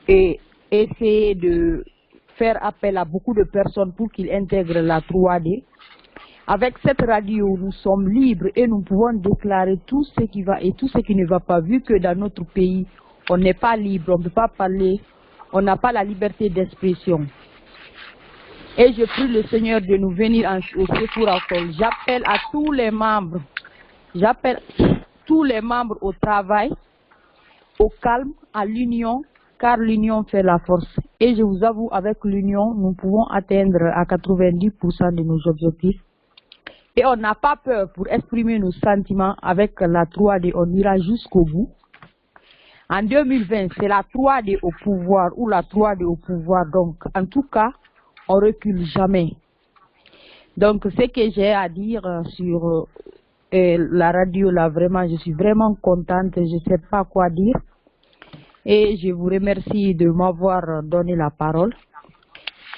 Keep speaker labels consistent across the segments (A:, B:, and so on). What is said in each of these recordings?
A: et essayer de faire appel à beaucoup de personnes pour qu'ils intègrent la 3D. Avec cette radio, nous sommes libres et nous pouvons déclarer tout ce qui va et tout ce qui ne va pas, vu que dans notre pays, on n'est pas libre, on ne peut pas parler, on n'a pas la liberté d'expression. Et je prie le Seigneur de nous venir au secours encore. J'appelle à tous les membres, au travail, au calme, à l'union, car l'union fait la force. Et je vous avoue, avec l'union, nous pouvons atteindre à 90% de nos objectifs. Et on n'a pas peur pour exprimer nos sentiments avec la 3D, on ira jusqu'au bout. En 2020, c'est la 3D au pouvoir ou la 3D au pouvoir. Donc, en tout cas, on recule jamais. Donc, ce que j'ai à dire sur la radio, là, vraiment, je suis vraiment contente. Je ne sais pas quoi dire. Et je vous remercie de m'avoir donné la parole.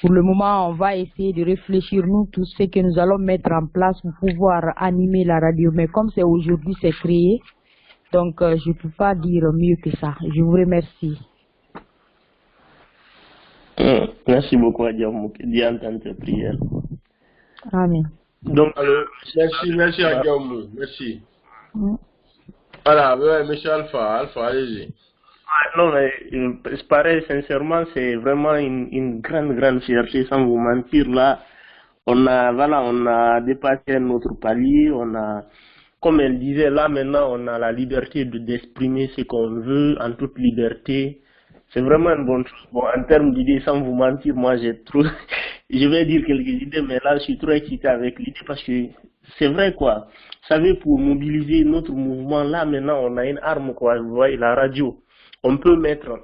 A: Pour le moment, on va essayer de réfléchir, nous, tout ce que nous allons mettre en place pour pouvoir animer la radio. Mais comme c'est aujourd'hui, c'est créé. Donc, je ne peux pas dire mieux que ça. Je vous remercie.
B: Merci beaucoup, Adjamou. Dieu entende tes prières.
A: Amen.
C: Donc, merci Adjamou. Merci. Voilà, ouais, monsieur Alpha, allez-y.
B: Non, mais c'est pareil, sincèrement, c'est vraiment une grande fierté, sans vous mentir. Là, on a dépassé notre palier, comme elle disait, là maintenant, on a la liberté d'exprimer ce qu'on veut en toute liberté. C'est vraiment une bonne chose. Bon, en termes d'idées, sans vous mentir, moi j'ai trop, je vais dire quelques idées, mais là je suis trop excité avec l'idée parce que c'est vrai quoi. Vous savez, pour mobiliser notre mouvement, là maintenant on a une arme quoi, vous voyez, la radio. On peut mettre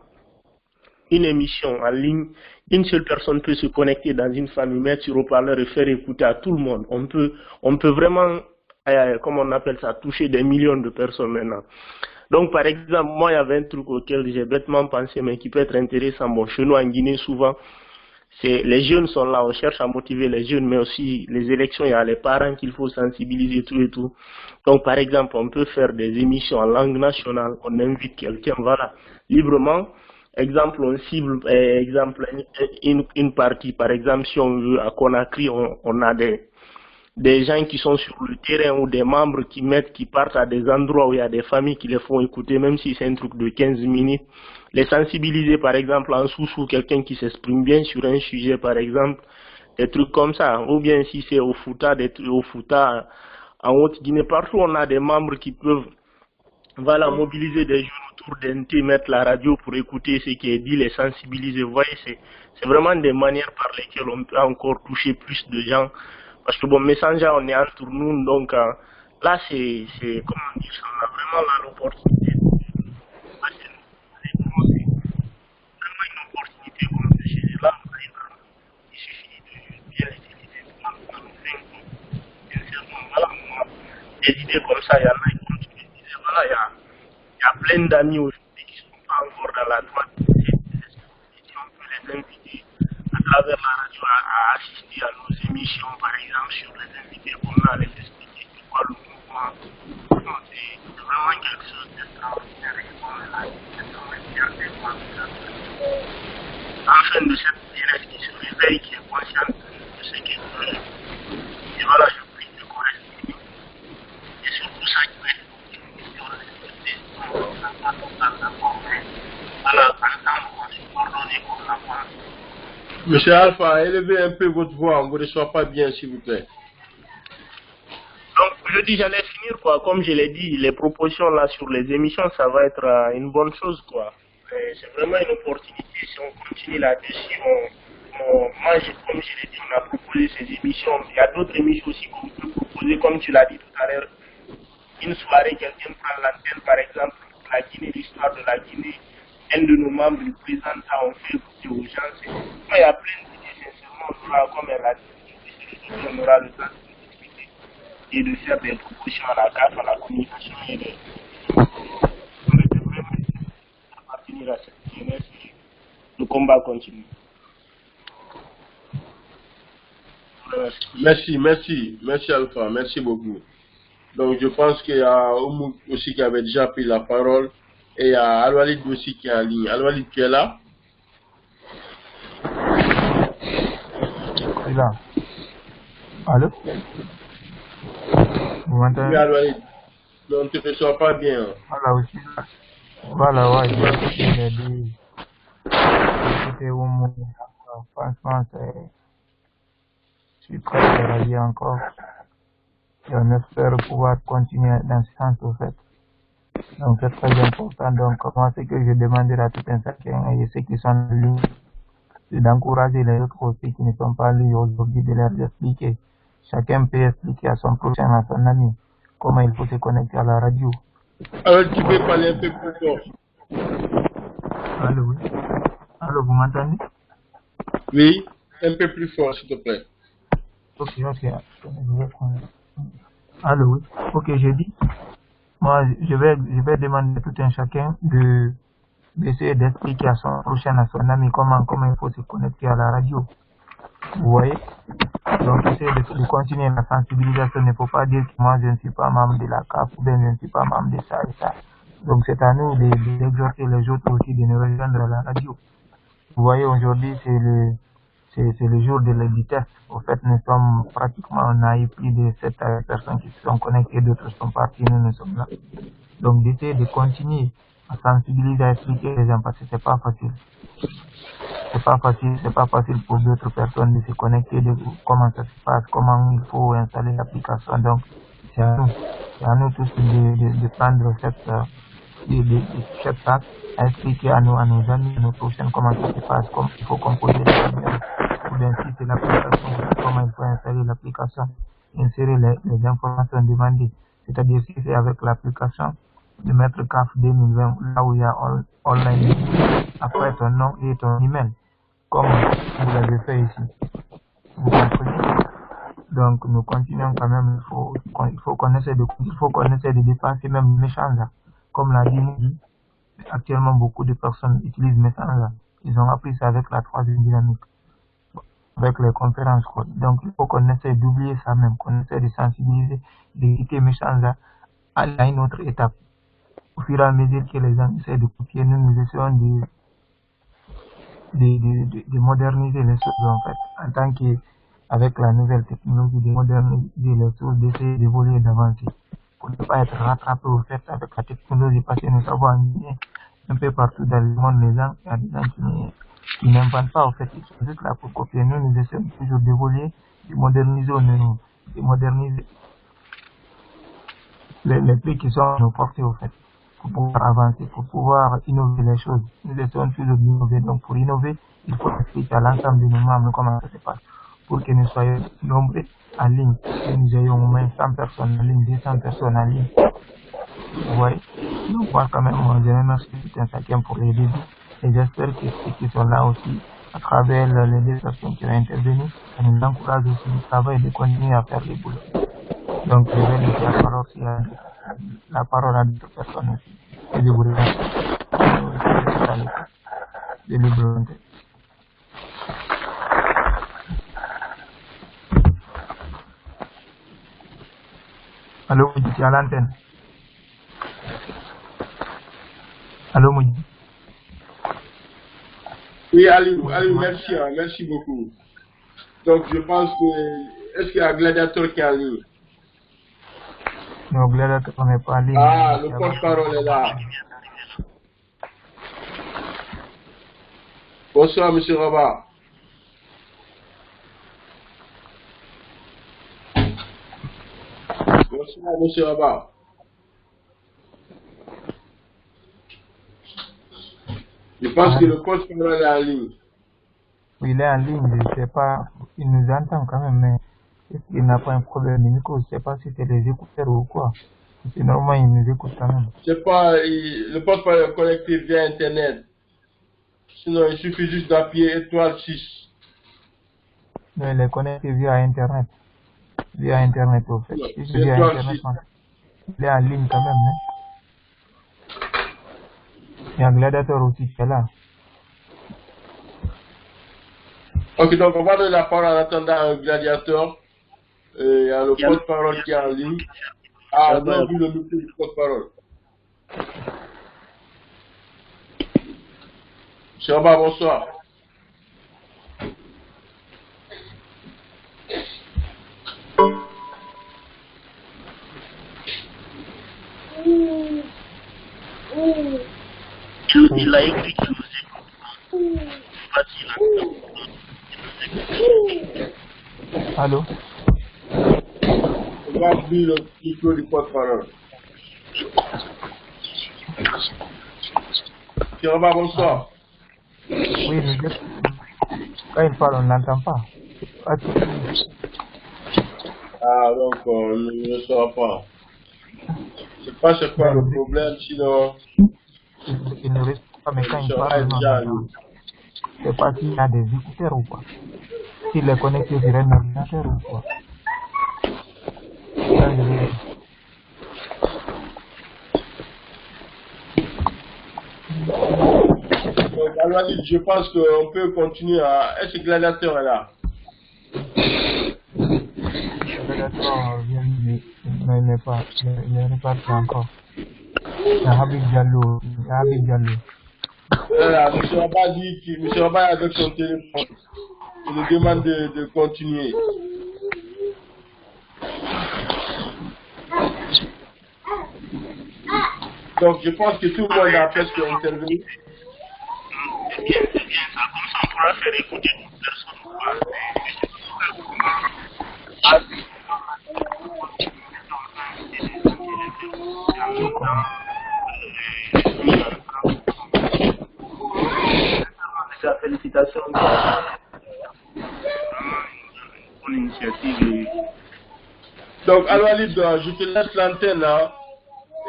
B: une émission en ligne, une seule personne peut se connecter dans une famille, mettre sur haut-parleur et faire écouter à tout le monde. On peut vraiment, comme on appelle ça, toucher des millions de personnes maintenant. Donc, par exemple, moi, il y avait un truc auquel j'ai bêtement pensé, mais qui peut être intéressant. Bon, chez nous, en Guinée, souvent, les jeunes sont là, on cherche à motiver les jeunes, mais aussi les élections, il y a les parents qu'il faut sensibiliser, tout et tout. Donc, par exemple, on peut faire des émissions en langue nationale, on invite quelqu'un, voilà, librement. Exemple, on cible, une partie, par exemple, si on veut, à Conakry, on a des gens qui sont sur le terrain ou des membres qui partent à des endroits où il y a des familles qui les font écouter, même si c'est un truc de 15 minutes. Les sensibiliser, par exemple, en sous quelqu'un qui s'exprime bien sur un sujet, par exemple, des trucs comme ça. Ou bien si c'est au Fouta, en Haute-Guinée, partout on a des membres qui peuvent, voilà, mobiliser des jeunes autour d'un thé, mettre la radio pour écouter ce qui est dit, les sensibiliser. Vous voyez, c'est vraiment des manières par lesquelles on peut encore toucher plus de gens. Parce que bon, Messenger, on est entre nous, donc là, c'est, comment dire ça, on a vraiment là l'opportunité. C'est vraiment une opportunité comme de chez là, il suffit de bien l'utiliser pour sincèrement, voilà, moi, des idées comme ça, il y en a, comme tu le disais, voilà, il y a plein d'amis aujourd'hui qui ne sont pas encore dans la droite. Si on peut les inviter à travers la radio à assister à nos émissions, par exemple, sur les invités qu'on a, les expliquer c'est quoi le mouvement. Non, c'est vraiment quelque chose d'extraordinaire et qu'on est là, c'est vraiment une fierté pour nous. Enfin, de cette jeunesse qui se réveille, qui est consciente de ce qu'elle veut. Et voilà, je prie de correspondre. Et surtout ça qui va être une question de respecter, on n'a pas total d'accord, mais voilà, ensemble, on se pardonne et on avance.
C: Monsieur Alpha, élevez un peu votre voix, on ne vous reçoit pas bien, s'il vous plaît.
B: Donc, je dis, j'allais finir, quoi. Comme je l'ai dit, les propositions là sur les émissions, ça va être une bonne chose, quoi. C'est vraiment une opportunité. Si on continue là-dessus, moi, comme je l'ai dit, on a proposé ces émissions. Il y a d'autres émissions aussi qu'on peut proposer, comme tu l'as dit tout à l'heure. Une soirée, quelqu'un prend l'antenne, par exemple, la Guinée, l'histoire de la Guinée. Un de nos membres le présente ça, on fait écouter aux gens. Il y a plein d'idées, sincèrement, on aura, comme elle a dit, on aura le temps de discuter et de faire des propositions à la CAF, à la communication et de... On était vraiment appartenir à cette jeunesse et le combat continue.
C: Merci Alpha, merci beaucoup. Donc je pense qu'il y a Oumou aussi qui avait déjà pris la parole et il y a Al-Walid aussi qui est en ligne. Al-Walid, tu es là?
D: suis là. Allô? Vous m'entendez?
C: Oui, alors, on ne te reçoit pas bien.
D: Voilà, aussi. Voilà, ouais, j'ai dit. Écoutez, au moins, franchement, je suis très ravi encore. Et on espère pouvoir continuer dans ce sens, au fait. Donc, c'est très important. Donc, moi, ce que je demanderai à tout un chacun et ceux qui sont en ligne, c'est d'encourager les autres aussi qui ne sont pas en ligne aujourd'hui, de leur expliquer. Chacun peut expliquer à son prochain, à son ami, comment il faut se connecter à la radio.
C: Alors, tu peux parler un peu plus fort.
D: Allô, oui. Allô, vous m'entendez?
C: Oui, un peu plus fort, s'il te plaît.
D: Ok, je vais prendre. Allô, oui. Ok, je dis. Moi, je vais demander à tout un chacun d'essayer d'expliquer à son prochain, à son ami, comment il faut se connecter à la radio. Vous voyez? Donc, essayer de continuer la sensibilisation. Il ne faut pas dire que moi, je ne suis pas membre de la CAF ou bien je ne suis pas membre de ça et ça. Donc, c'est à nous d'exhorter les autres aussi de nous rejoindre à la radio. Vous voyez, aujourd'hui, c'est le jour du test. Au fait, nous sommes pratiquement, on a eu plus de 7 personnes qui se sont connectées, d'autres sont partis, nous sommes là. Donc, d'essayer de continuer à sensibiliser, à expliquer les gens parce que c'est pas facile. C'est pas facile pour d'autres personnes de se connecter, de comment ça se passe, comment il faut installer l'application. Donc, c'est à nous tous de prendre cette tâche, à expliquer à nos amis, à nos prochains comment ça se passe, comment il faut composer les numéros, ou bien si c'est l'application, comment il faut installer l'application, insérer les informations demandées. C'est-à-dire si c'est avec l'application, de mettre CAF 2020, là où il y a online, après ton nom et ton email, comme vous l'avez fait ici. Vous comprenez? Donc, nous continuons quand même, il faut qu'on essaie de dépasser même Messenger. Comme l'a dit Moudi, actuellement beaucoup de personnes utilisent Messenger. Ils ont appris ça avec la troisième dynamique, avec les conférences. Donc, il faut qu'on essaie d'oublier ça même, qu'on essaie de sensibiliser, d'éviter Messenger à une autre étape. Au fur et à mesure que les gens essaient de copier, nous essayons de moderniser les choses en fait, en tant qu'avec la nouvelle technologie, de moderniser les choses, d'essayer d'évoluer, d'avancer, pour ne pas être rattrapé au fait avec la technologie, parce que nous avons un peu partout dans le monde, les gens, il y a des gens qui n'inventent pas, en fait, ils sont juste là pour copier. Nous essayons toujours d'évoluer, de moderniser de moderniser les pays qui sont à nos portées, au fait, pour pouvoir avancer, pour pouvoir innover les choses. Nous essayons toujours d'innover. Donc, pour innover, il faut expliquer à l'ensemble de nos membres comment ça se passe, pour que nous soyons nombreux en ligne, que nous ayons au moins 100 personnes en ligne, 200 personnes en ligne. Vous voyez? Donc, moi, quand même, je remercie tout un chacun pour les débuts, et j'espère que ceux qui sont là aussi, à travers les deux personnes qui ont intervenu, ça nous encourage aussi du travail de continuer à faire les boulots. Donc, je vais laisser la parole à d'autres personnes aussi. Et je vous remercie. De libre volonté. Allô, Moudi, tu es à l'antenne. Allô, Moudi.
C: Oui, Aliou, merci, hein, merci beaucoup. Donc, je pense que... Est-ce qu'il y a un gladiateur qui est en ligne?
D: Non, gladiateur n'est pas en ligne.
C: Ah, le porte-parole est là. Bonsoir, monsieur Rabat. Bonsoir, monsieur Rabat. Je pense que le porte-parole est en ligne.
D: Oui, il est en ligne, je ne sais pas, il nous entend quand même, mais est-ce qu'il n'a pas un problème de micro? Je ne sais pas si c'est les écouteurs ou quoi. C'est normal, il nous écoute quand même.
C: Je sais pas, le porte-parole est connecté via Internet. Sinon, il suffit juste d'appuyer étoile 6.
D: Non, il est connecté via Internet. Via Internet, au fait.
C: Non,
D: Si
C: c'est
D: c'est via
C: étoile
D: Internet,
C: 6.
D: il est en ligne quand même, hein. Il y a un gladiateur aussi qui est là.
C: Ok, donc on va donner la parole en attendant un gladiateur. Il y a le porte-parole qui est en ligne. Ah, on a vu le micro du porte-parole. Monsieur Rabat, bonsoir.
B: Il a écrit qu'il nous écoute. Facile.
D: Allô?
C: On va ouvrir le micro du porte-parole. Kiraba, bonsoir.
D: Oui, mais quand il parle, on n'entend pas.
C: Ah, donc on ne saura pas. Je sais pas c'est quoi le problème, sinon.
D: Il ne reste pas, mais quand il parle, on n'entend. Je ne sais pas s'il y a des écouteurs ou pas. S'il est connecté sur un ordinateur ou quoi. Ça, je vais...
C: Donc, alors, je pense qu'on peut continuer à... Est-ce que Gladiateur est là?
D: Gladiateur vient, mais il n'est pas, il est reparti encore. Il y a Habib Diallo.
C: Voilà, M. Abba dit que M. Abba est avec son téléphone. Il nous demande de continuer. Donc, je pense que tout le monde a presque intervenu.
B: C'est bien ça. Comme ça, on pourra faire écouter toute personne. Félicitations. Une initiative.
C: Donc, alors, Ali, je te laisse l'antenne là.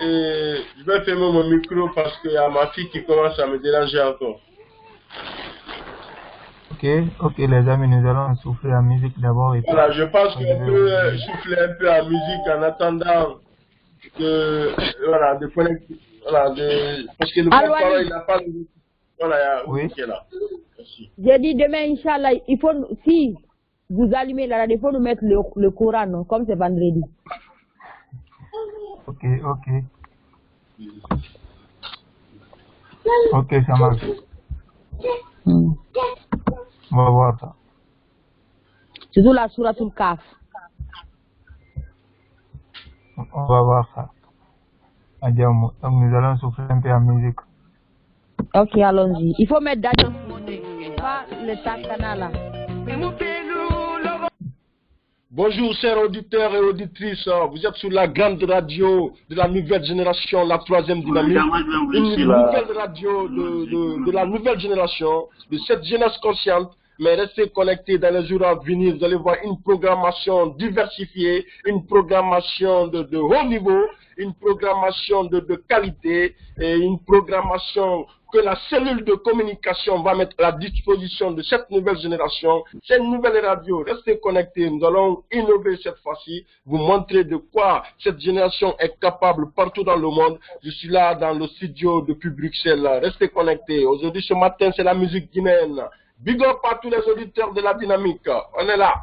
C: Et je vais fermer mon micro parce qu'il y a ma fille qui commence à me déranger encore.
D: Ok, les amis, nous allons souffler la musique d'abord.
C: Voilà, je pense qu'on peut souffler un peu la musique en attendant de connecter. Voilà, parce que le porte-parole, il n'a pas de... Voilà, il y a
D: oui.
C: qui est là. Merci.
A: J'ai dit demain, Inch'Allah, il faut, si vous allumez la radio, il faut nous mettre le Coran, non, comme c'est vendredi.
D: Ok, ça marche. On va voir ça.
A: Surtout la Souratul Kaf.
D: On va voir ça. Donc nous allons souffler un peu la musique.
A: Ok, allons-y. Il faut mettre Daddy, pas le Takana là.
C: Bonjour chers auditeurs et auditrices, vous êtes sur la grande radio de la nouvelle génération, la troisième dynamique, une nouvelle radio de la nouvelle génération, de cette jeunesse consciente, mais restez connectés dans les jours à venir, vous allez voir une programmation diversifiée, une programmation de haut niveau, une programmation de qualité et une programmation que la cellule de communication va mettre à la disposition de cette nouvelle génération, cette nouvelle radio. Restez connectés, nous allons innover cette fois-ci, vous montrer de quoi cette génération est capable partout dans le monde. Je suis là dans le studio depuis Bruxelles, restez connectés. Aujourd'hui, ce matin, c'est la musique guinéenne. Big up à tous les auditeurs de la dynamique, on est là.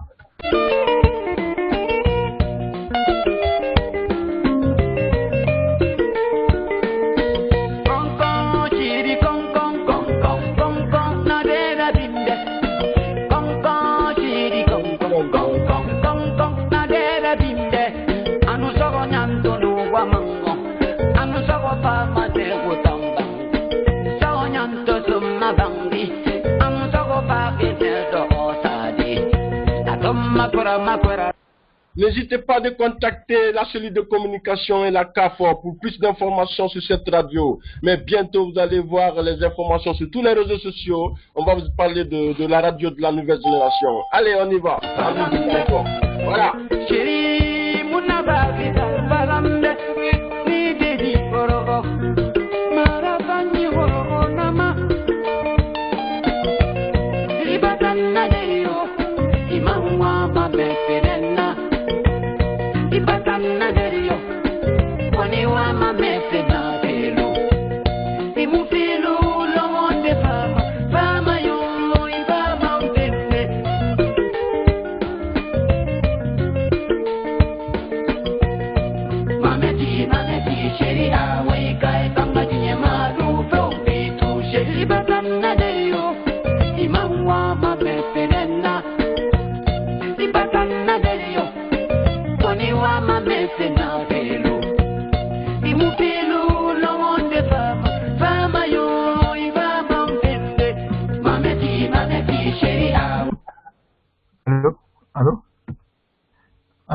C: N'hésitez pas de contacter la cellule de communication et la CAFOR pour plus d'informations sur cette radio. Mais bientôt, vous allez voir les informations sur tous les réseaux sociaux. On va vous parler de la radio de la nouvelle génération. Allez, on y va. Voilà.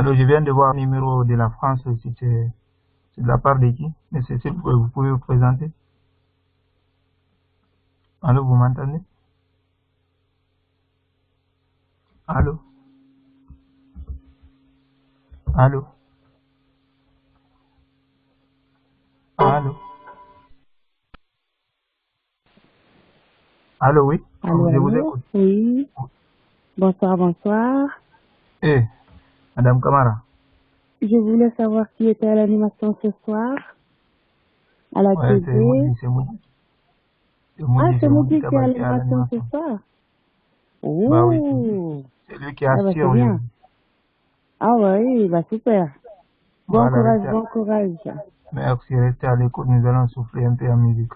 D: Alors, je viens de voir le numéro de la France, c'est de la part de qui? Mais vous pouvez vous présenter? Allô, vous m'entendez? Allô? Allô? Allô? Allô, oui?
E: Allô,
D: Je vous
E: allô?
D: écoute.
E: Oui. Bonsoir, bonsoir.
D: Eh, Madame Camara.
E: Je voulais savoir qui était à l'animation ce soir, à la
D: Ouais,
E: TV.
D: c'est Moudi.
E: Ah, c'est Moudi qui est à
D: Kabal qui est à
E: l'animation ce
D: l'animation.
E: soir.
D: Bah oui,
E: Oh,
D: c'est lui qui
E: ah bah
D: assure
E: c'est
D: aujourd'hui.
E: bien. Ah oui, bah super. Bon
D: Voilà,
E: courage,
D: restez
E: bon courage.
D: merci, restez à l'écoute, nous allons souffler un peu en musique.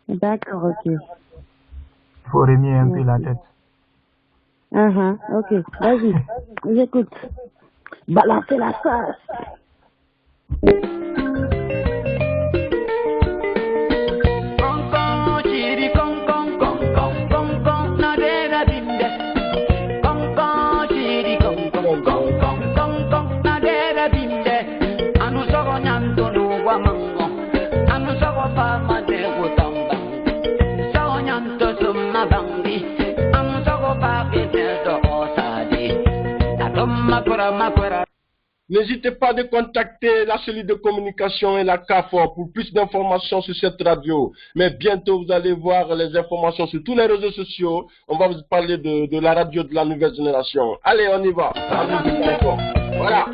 E: D'accord, ok.
D: Il faut remuer un peu la
E: Merci.
D: tête.
E: Ok, vas-y, j'écoute. Balancez la sauce.
C: N'hésitez pas de contacter la cellule de communication et la CAFOR pour plus d'informations sur cette radio. Mais bientôt, vous allez voir les informations sur tous les réseaux sociaux. On va vous parler de la radio de la nouvelle génération. Allez, on y va. Voilà.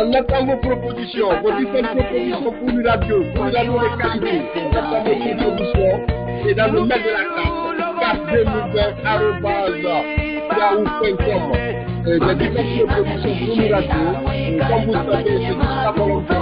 C: On attend vos propositions, vos différentes propositions pour une radio de qualité. On attend vos propositions et dans le mail de la carte 2020@yahoo.com. Des différentes propositions pour une radio. Comme vous savez, c'est juste la volonté.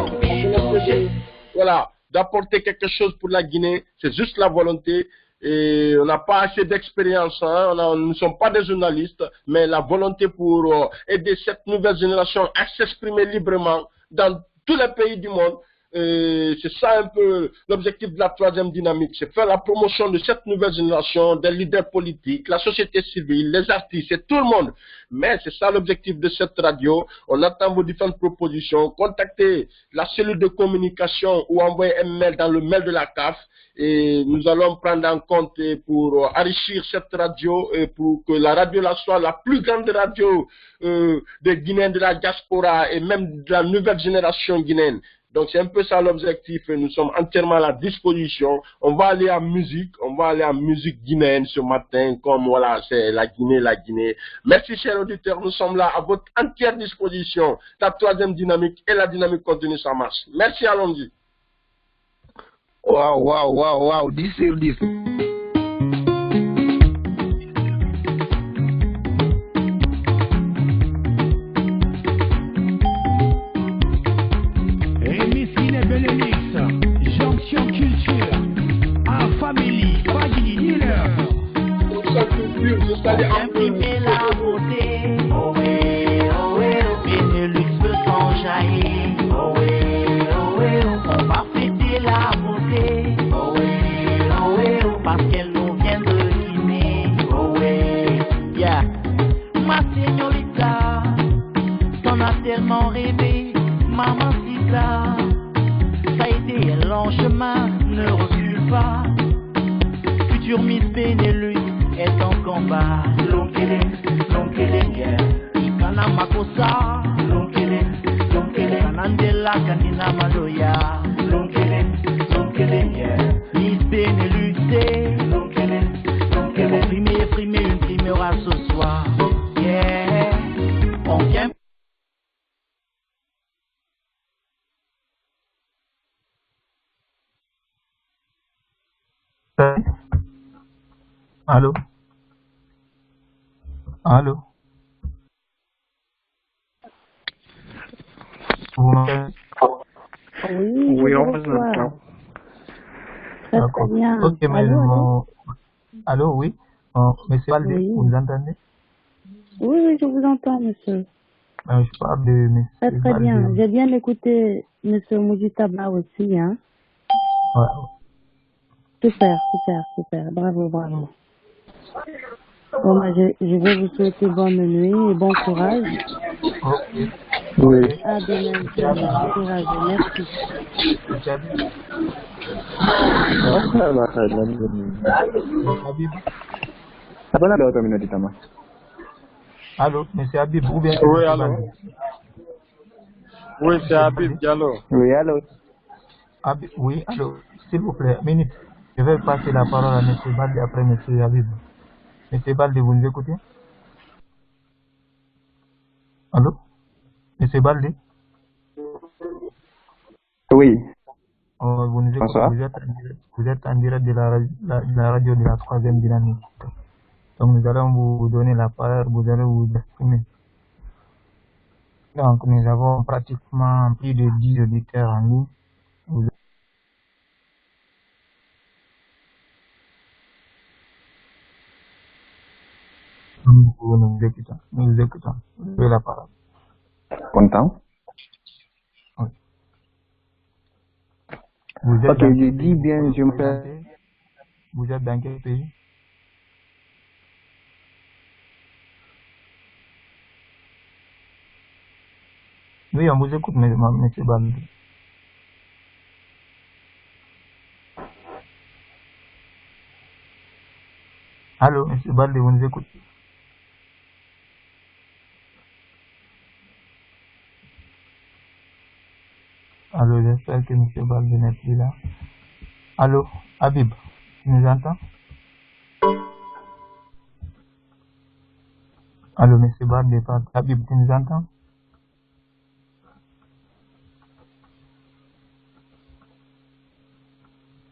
C: Voilà, d'apporter quelque chose pour la Guinée, c'est juste la volonté. Et on n'a pas assez d'expérience, hein. Nous ne sommes pas des journalistes, mais la volonté pour aider cette nouvelle génération à s'exprimer librement dans tous les pays du monde. C'est ça un peu l'objectif de la troisième dynamique, c'est faire la promotion de cette nouvelle génération, des leaders politiques, la société civile, les artistes, c'est tout le monde. Mais c'est ça l'objectif de cette radio. On attend vos différentes propositions. Contactez la cellule de communication ou envoyez un mail dans le mail de la CAF et nous allons prendre en compte pour enrichir cette radio et pour que la radio là soit la plus grande radio des Guinéens de la diaspora et même de la nouvelle génération guinéenne. Donc c'est un peu ça l'objectif et nous sommes entièrement à la disposition. On va aller en musique guinéenne ce matin, comme voilà, c'est la Guinée. Merci chers auditeurs, nous sommes là à votre entière disposition. La troisième dynamique et la dynamique continue sa marche. Merci, allons-y.
F: Wow, 10 sur 10.
G: Imprimer la beauté, et le luxe peut s'enjailler, on va fêter señorita, t'en as tellement rêvé, mamacita. Ça a été un long chemin, ne recule pas. Future Miss Benelux est en combat. Lonkeling, yeah. Ikana makosa. Lonkeling, kanandela kanina maloya. Lonkeling, yeah. Miss Benelux, Lonkeling. Frimer, une primera ce soir. Yeah. On vient.
D: Allô? Allô? Vous m'entendez?
E: Oui, on vous entend. Très
D: D'accord.
E: bien.
D: Ok, mais allô, oui. Monsieur Baldé,
E: Oui.
D: vous entendez?
E: Oui, je vous entends, monsieur.
D: Je parle de monsieur
E: Très bien.
D: Baldé.
E: J'ai bien écouté monsieur Moujitaba aussi, hein.
D: Ouais.
E: Super. Bravo. Bon, moi, je vais vous souhaiter bonne nuit et bon courage.
D: Ok.
B: Oui.
E: À demain, Inch'Allah. Courage. Merci.
D: Monsieur Habib. Habib. Allô, monsieur Habib, ou bien
C: Oui,
D: monsieur
C: allô?
D: Baldé?
C: Oui, c'est Habib Diallo.
B: Oui, allô?
D: Habib, oui, allô, s'il vous plaît, minute. Je vais passer la parole à monsieur Baldé après monsieur Habib. Monsieur Baldé, vous nous écoutez? Allô? Monsieur Baldé?
B: Oui.
D: Vous nous écoutez?
B: Bonsoir.
D: Vous êtes en direct de la radio de la 3e dynamique. Donc nous allons vous donner la parole, vous allez vous exprimer. Donc nous avons pratiquement plus de 10 auditeurs en ligne. Nous écoutons. Vous avez la parole.
B: Content?
D: Oui. Vous êtes
B: Ok, je dis bien, je me fais.
D: Vous êtes dans quel pays? Oui, on vous écoute, monsieur Baldé. Allô, monsieur Baldé, vous nous écoutez? Allô, j'espère que monsieur Baldé n'est plus là. Allô, Habib, tu nous entends? Allô, monsieur Baldé, Habib, tu nous entends?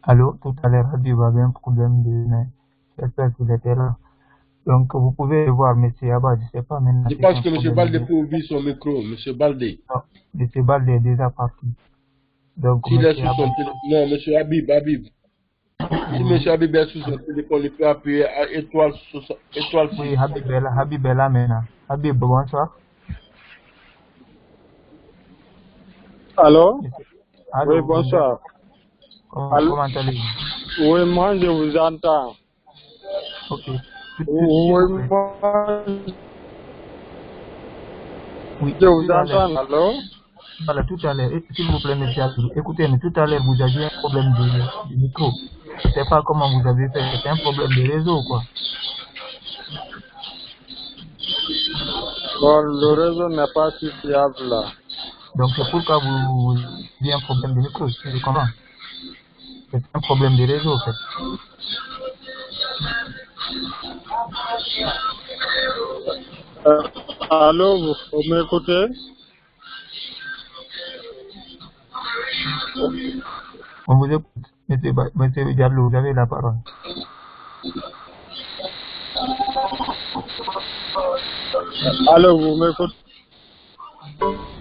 D: Allô, tout à l'heure, Habib avait un problème j'espère qu'il était là. Donc, vous pouvez voir monsieur Abba, je ne sais pas maintenant.
C: Je pense que M. Baldé peut ouvrir son micro. M. Baldé.
D: Non, monsieur Baldé est déjà parti. Donc,
C: S'il est
D: monsieur
C: sur son
D: Abba.
C: téléphone. Non, M. Habib. Si M. Habib est sur son téléphone, il peut appuyer à étoile 6.
D: Oui, Habib est là maintenant. Habib, bonsoir.
H: Allô?
D: Allô,
H: Oui, bonsoir.
D: Comment allez-vous?
H: Oui, moi, je vous entends.
D: Ok.
H: Oui, moi,
D: Oui,
H: je vous entends. Allô?
D: Voilà, tout à l'heure, s'il vous plaît, monsieur Habib, écoutez, mais tout à l'heure, vous aviez un problème de micro. Je ne sais pas comment vous avez fait, c'est un problème de réseau, quoi.
H: Bon, le réseau n'est pas si fiable là.
D: Donc, c'est pourquoi vous avez un problème de micro, si je comprends. C'est un problème de réseau, en fait.
H: Allô, vous m'écoutez?
D: On vous écoute. Monsieur Diallo, vous avez la parole.
H: Allô, vous m'écoutez?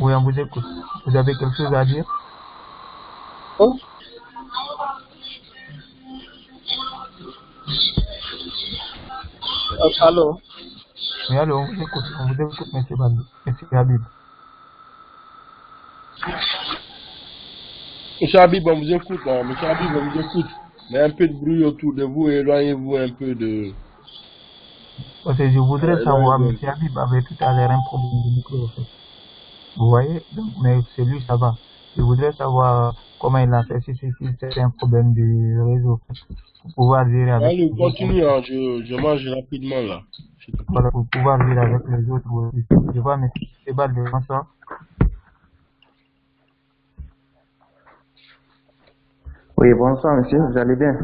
D: Oui, on vous écoute. Vous avez quelque chose à dire?
H: Oh? Allô?
D: Oui, allô, on vous écoute, monsieur Baldé, monsieur Habib.
C: M. Habib, on vous écoute. M. Habib, on vous écoute. Mais un peu de bruit autour de vous, éloignez-vous un peu de...
D: Parce que je voudrais savoir, M. Habib avait tout à l'heure un problème de micro, en fait. Vous voyez? Donc, mais celui, ça va. Je voudrais savoir comment il a fait, si c'est un problème de réseau, pour pouvoir gérer avec...
C: Allez, continue, hein, je mange rapidement, là.
D: Voilà, pour pouvoir gérer avec les autres aussi. Je vois M. Sebal de bonsoir.
I: Oui, bonsoir, monsieur, vous allez bien?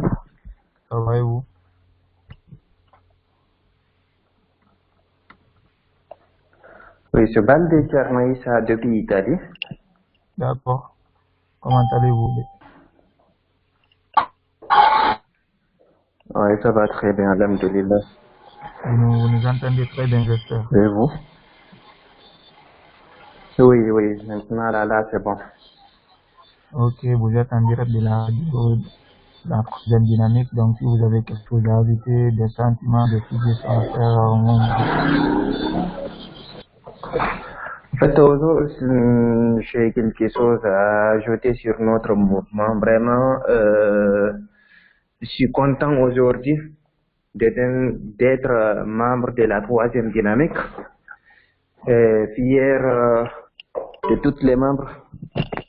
D: Ça va et vous?
I: Oui, c'est Balde Tchernaïsa depuis Italie.
D: D'accord. Comment allez-vous?
I: Oui, ça va très bien, alhamdoulilah.
D: Vous nous entendez très bien, j'espère.
I: Et vous? Oui, maintenant là, c'est bon.
D: Ok, vous êtes en direct de la radio, la troisième dynamique, donc si vous avez quelque chose à ajouter, des sentiments, des suggestions à faire,
I: En fait, aujourd'hui, j'ai quelque chose à ajouter sur notre mouvement. Vraiment, je suis content aujourd'hui d'être membre de la troisième dynamique. Fier de tous les membres.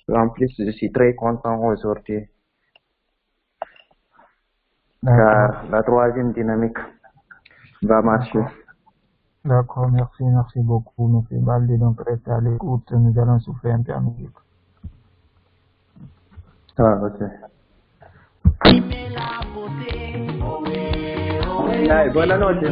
I: En plus, je suis très content aujourd'hui. Car la troisième dynamique va marcher.
D: D'accord, merci beaucoup, M. Balde. Donc, restez à l'écoute, nous allons souffler un peu en musique.
I: Ah, ok. Dai, buonanotte.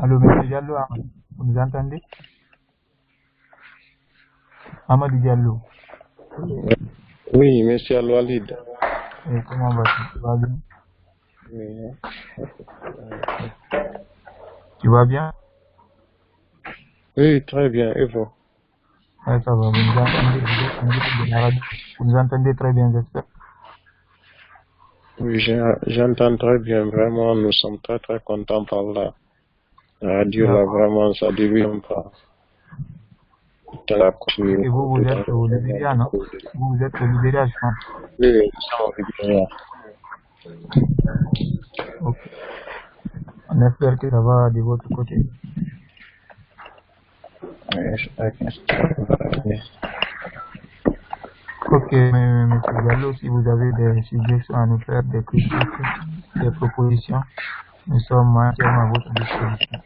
D: Allô, M. Diallo, vous nous entendez? Amadou Diallo.
H: Oui, monsieur Al-Walid.
D: Et comment vas-tu? Tu vas bien?
H: Oui.
D: Tu vas bien?
H: Oui, très bien. Et vous?
D: Ouais, ça va. Vous nous entendez très bien, j'espère.
H: Oui, j'entends très bien. Vraiment, nous sommes très, très contents par la radio. Là, vraiment, ça ne devient pas.
D: Et vous, vous êtes au Libéria, non? Vous êtes au Libéria, je pense.
H: Oui, nous sommes au Libéria.
D: Ok. On espère que ça va de votre côté.
H: Oui, j'espère que ça va aller.
D: Ok, M. Diallo, si vous avez des suggestions à nous faire, des critiques, des propositions, nous sommes entièrement à votre disposition.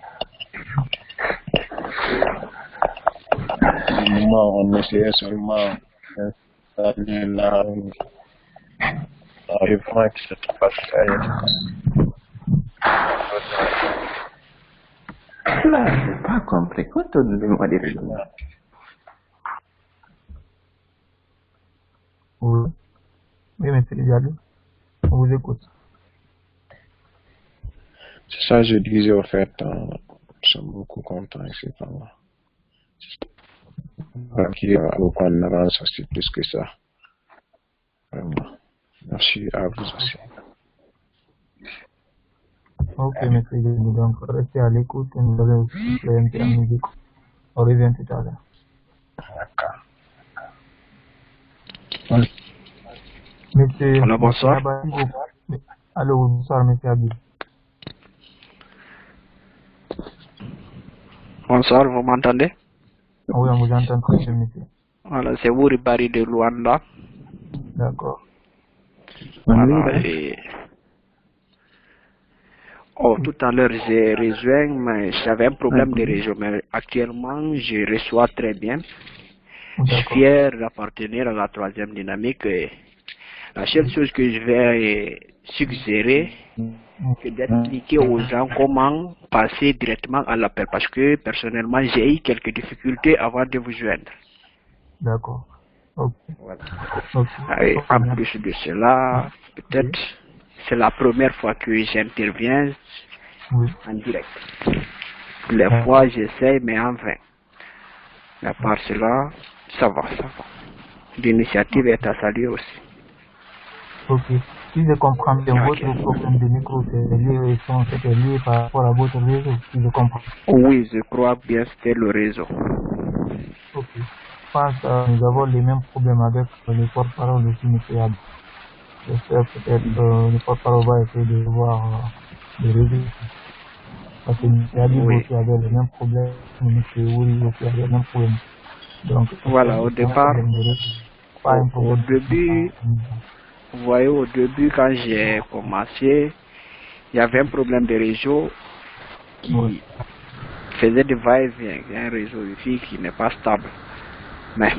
H: Du moment, on essayait seulement d'installer l'arrivement qui se passe ailleurs.
I: Là, je n'ai pas compris. Quoi, tout le monde dit?
D: Oui, M. Diallo, on vous écoute.
H: C'est ça, je disais au fait, nous sommes beaucoup contents ici par là. Qui beaucoup en avance aussi plus que ça. Vraiment. Merci à vous aussi.
D: Ok, M. Diallo, donc restez à l'écoute et nous allons souffler un peu en musique. On revient tout à l'heure.
H: D'accord.
D: Monsieur.
J: Alors, bonsoir.
D: Allô, bonsoir, M. Habib.
J: Bonsoir, vous m'entendez?
D: Oui, on vous entend très bien, monsieur.
J: Voilà, c'est Wouri Bari de Luanda.
D: D'accord.
J: Voilà, et... Oh, tout à l'heure, j'ai rejoint, mais j'avais un problème de réseau, mais actuellement, je reçois très bien. Je suis fier d'appartenir à la troisième dynamique. Et la seule chose que je vais suggérer, c'est d'expliquer aux gens comment passer directement à l'appel, parce que personnellement, j'ai eu quelques difficultés avant de vous joindre.
D: D'accord. Ok.
J: Voilà. Et en plus de cela, peut-être c'est la première fois que j'interviens en direct. Les fois j'essaie, mais en vain. Mais à part cela, ça va. L'initiative est à saluer aussi.
D: Ok. Si je comprends bien, votre problème de micro, c'était lié par rapport à votre réseau, si je comprends.
J: Oui, je crois bien que c'était le réseau.
D: Ok. Je pense que nous avons les mêmes problèmes avec le porte-parole aussi, M. Yab. J'espère peut-être que le porte-parole va essayer de voir le réseau. Parce que M. Habib aussi avait les mêmes problèmes, M. Ouri aussi avait les mêmes problèmes. Donc,
J: voilà, au départ, au début, vous voyez, au début, quand j'ai commencé, il y avait un problème de réseau qui faisait des va-et-vient, un réseau Wi-Fi qui n'est pas stable. Mais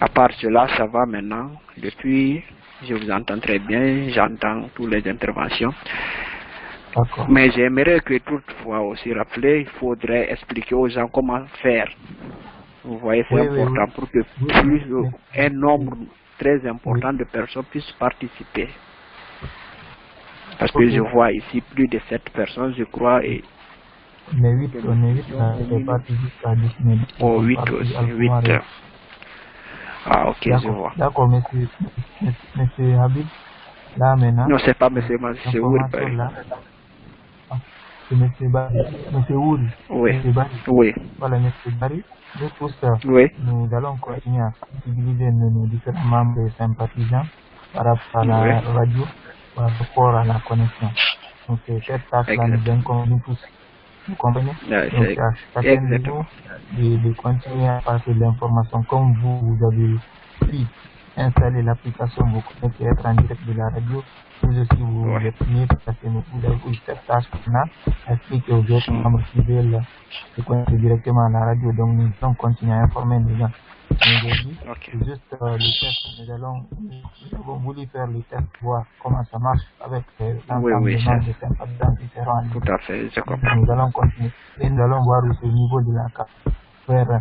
J: à part cela, ça va maintenant. Depuis, je vous entends très bien, j'entends toutes les interventions. Mais j'aimerais que toutefois aussi rappeler, il faudrait expliquer aux gens comment faire. Vous voyez, c'est important pour que un nombre très important de personnes puissent participer. Parce que je vois ici plus de 7 personnes, je crois, et...
D: On est 8, c'est parti jusqu'à 10 minutes.
J: Oh, 8 aussi, 8. Ah, ok, je vois.
D: D'accord, monsieur Habib, là maintenant...
J: Non, c'est pas monsieur Ouri.
D: C'est monsieur Barry. Monsieur Ouri.
J: Oui.
D: Oui. Voilà, monsieur Barry. De tout ça, nous allons continuer à sensibiliser nos différents membres et sympathisants par rapport à la radio, par rapport à la connexion. Donc, cette tâche-là nous incombe tous. Vous comprenez? Donc, à chacun de nous de continuer à passer de l'information comme vous avez pu installer l'application, vous connectez, être en direct de la radio. Vous aussi, vous êtes mieux parce que vous avez eu cette tâche qu'on a, expliquer aux autres membres qui veulent se connecter directement à la radio. Donc, nous allons continuer à informer les gens. Aujourd'hui, c'est juste le test. Nous avons voulu faire le test, voir comment ça marche avec l'ensemble des membres de sympathisants qui seront en ligne.
J: Tout à fait, je comprends.
D: Nous allons continuer et nous allons voir aussi au niveau de la carte, faire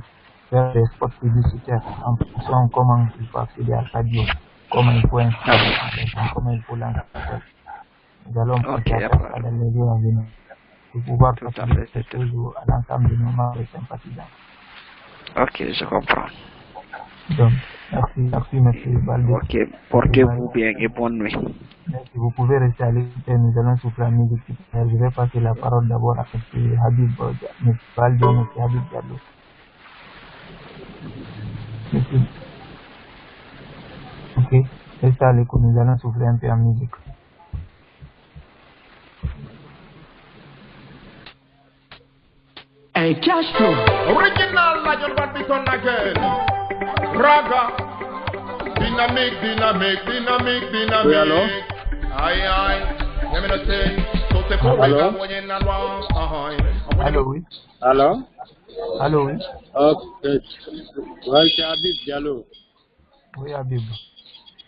D: des spots publicitaires en fonction de comment il faut accéder à la radio, comment il faut installer, comment il faut lancer. Nous allons penser à faire ça dans les jours à venir pour pouvoir faciliter cette chose à l'ensemble de nos membres et sympathisants.
J: Ok, je comprends.
D: Donc, merci, monsieur Balde.
J: Ok, portez-vous bien et bonne nuit.
D: Merci, vous pouvez rester à l'écoute, nous allons souffler la musique. Je vais passer la parole d'abord à monsieur Habib Balde, monsieur Habib Diallo. Merci. Ok, restez à l'écoute, nous allons souffler un peu en musique.
K: Un cash flow.
C: Original Lion One Beacon again. Raga. Dynamique.
H: Oui, allô?
C: Aïe, aïe. Let me say. So c'est pour
H: Allô?
D: Allô, oui.
H: Allô?
D: Allô, oui.
H: Ok. Oui, c'est Habib Diallo.
D: Oui, Habib.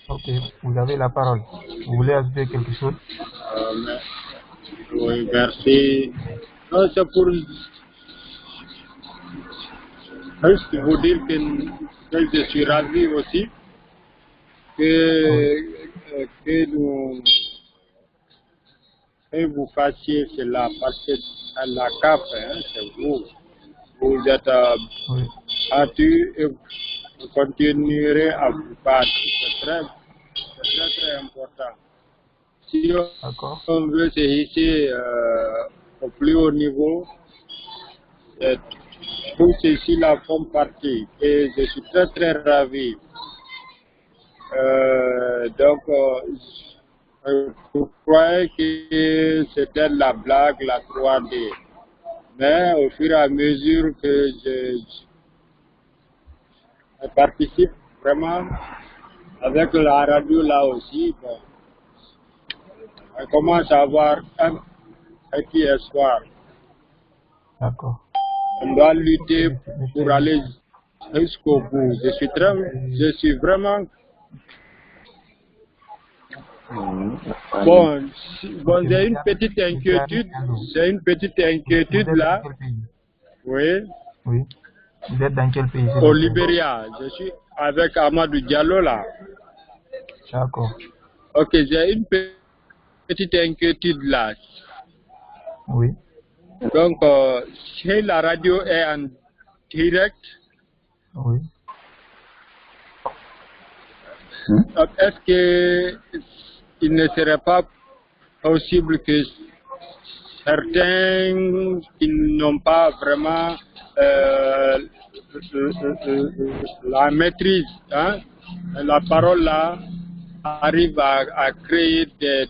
D: Ok, vous avez la parole. Vous voulez ajouter quelque chose?
H: Oui, merci. Non, c'est pour juste vous dire que je suis ravi aussi que vous fassiez cela parce que à la CAP, c'est vous êtes battu et vous continuerez à vous battre. C'est très important. Si on veut se hisser au plus haut niveau, tout ceci la font partie et je suis très ravi. Donc, vous croyez que c'était la blague, la 3D. Mais au fur et à mesure que je participe vraiment avec la radio là aussi, bon, on commence à avoir un petit espoir.
D: D'accord.
H: On doit lutter pour aller jusqu'au bout. Je suis vraiment... Bon, j'ai une petite inquiétude. J'ai une petite inquiétude là. Oui.
D: Oui. Vous êtes dans quel pays?
H: Au Libéria. Je suis avec Amadou Diallo là.
D: D'accord.
H: Ok, j'ai une petite inquiétude là.
D: Oui.
H: Donc, si la radio est en direct,
D: oui.
H: Est-ce que il ne serait pas possible que certains qui n'ont pas vraiment la maîtrise, hein, la parole là, arrive à créer des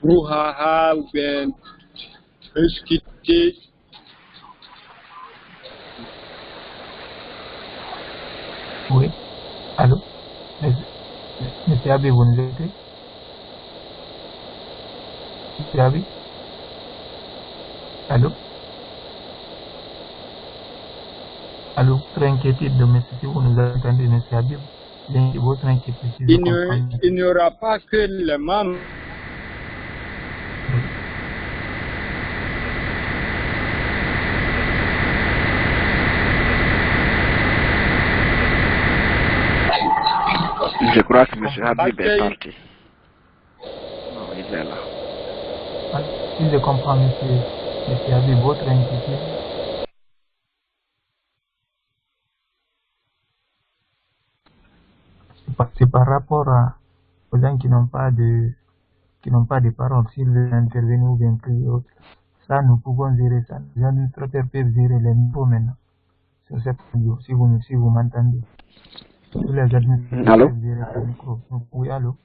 H: brouhaha ou bien discuter.
D: Oui, allô, monsieur Abi, vous nous écoutez? Monsieur Abi? Allô? Allô, votre inquiétude de monsieur, si vous nous entendez, monsieur Abi, votre inquiétude, si
H: il n'y aura pas que les membres.
J: Je crois que M. Habib est parti. Non, il est là.
D: Si je comprends, monsieur Habib, votre inquiétude. C'est par rapport aux gens qui n'ont pas de parole, s'ils veulent intervenir ou bien prier autre. Ça, nous pouvons gérer ça. Les administrateurs peuvent gérer les niveaux maintenant. Sur cette vidéo, si vous m'entendez. Tous les administrateurs peuvent gérer le micro. Oui, allô?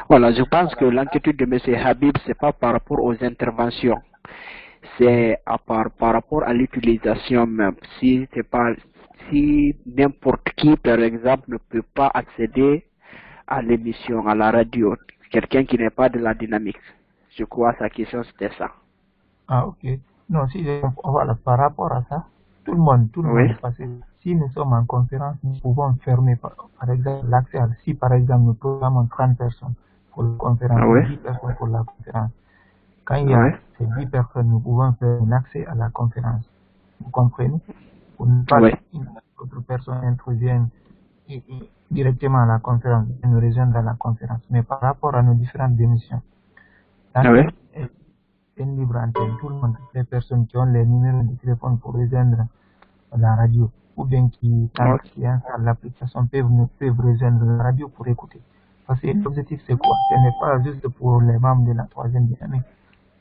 J: Voilà, je pense que l'inquiétude de M. Habib, c'est pas par rapport aux interventions. C'est par rapport à l'utilisation même. Si n'importe qui, par exemple, ne peut pas accéder à l'émission, à la radio, quelqu'un qui n'est pas de la dynamique. Je crois que sa question c'était ça.
D: Ah, ok. Non, voilà, par rapport à ça, tout le monde, parce que si nous sommes en conférence, nous pouvons fermer, par exemple, l'accès à, si par exemple nous programmons 30 personnes pour la conférence, 10 personnes pour la conférence. Quand il y a ces 10 personnes, nous pouvons faire un accès à la conférence. Vous comprenez? Pour ne pas qu'une autre personne intervienne directement à la conférence, nous rejoindre à la conférence. Mais par rapport à nos différentes émissions, c'est une libre antenne. Tout le monde, les personnes qui ont les numéros de téléphone pour rejoindre la radio, ou bien qui installent l'application, peuvent rejoindre la radio pour écouter. Parce que l'objectif, c'est quoi? Ce n'est pas juste pour les membres de la troisième dynamique.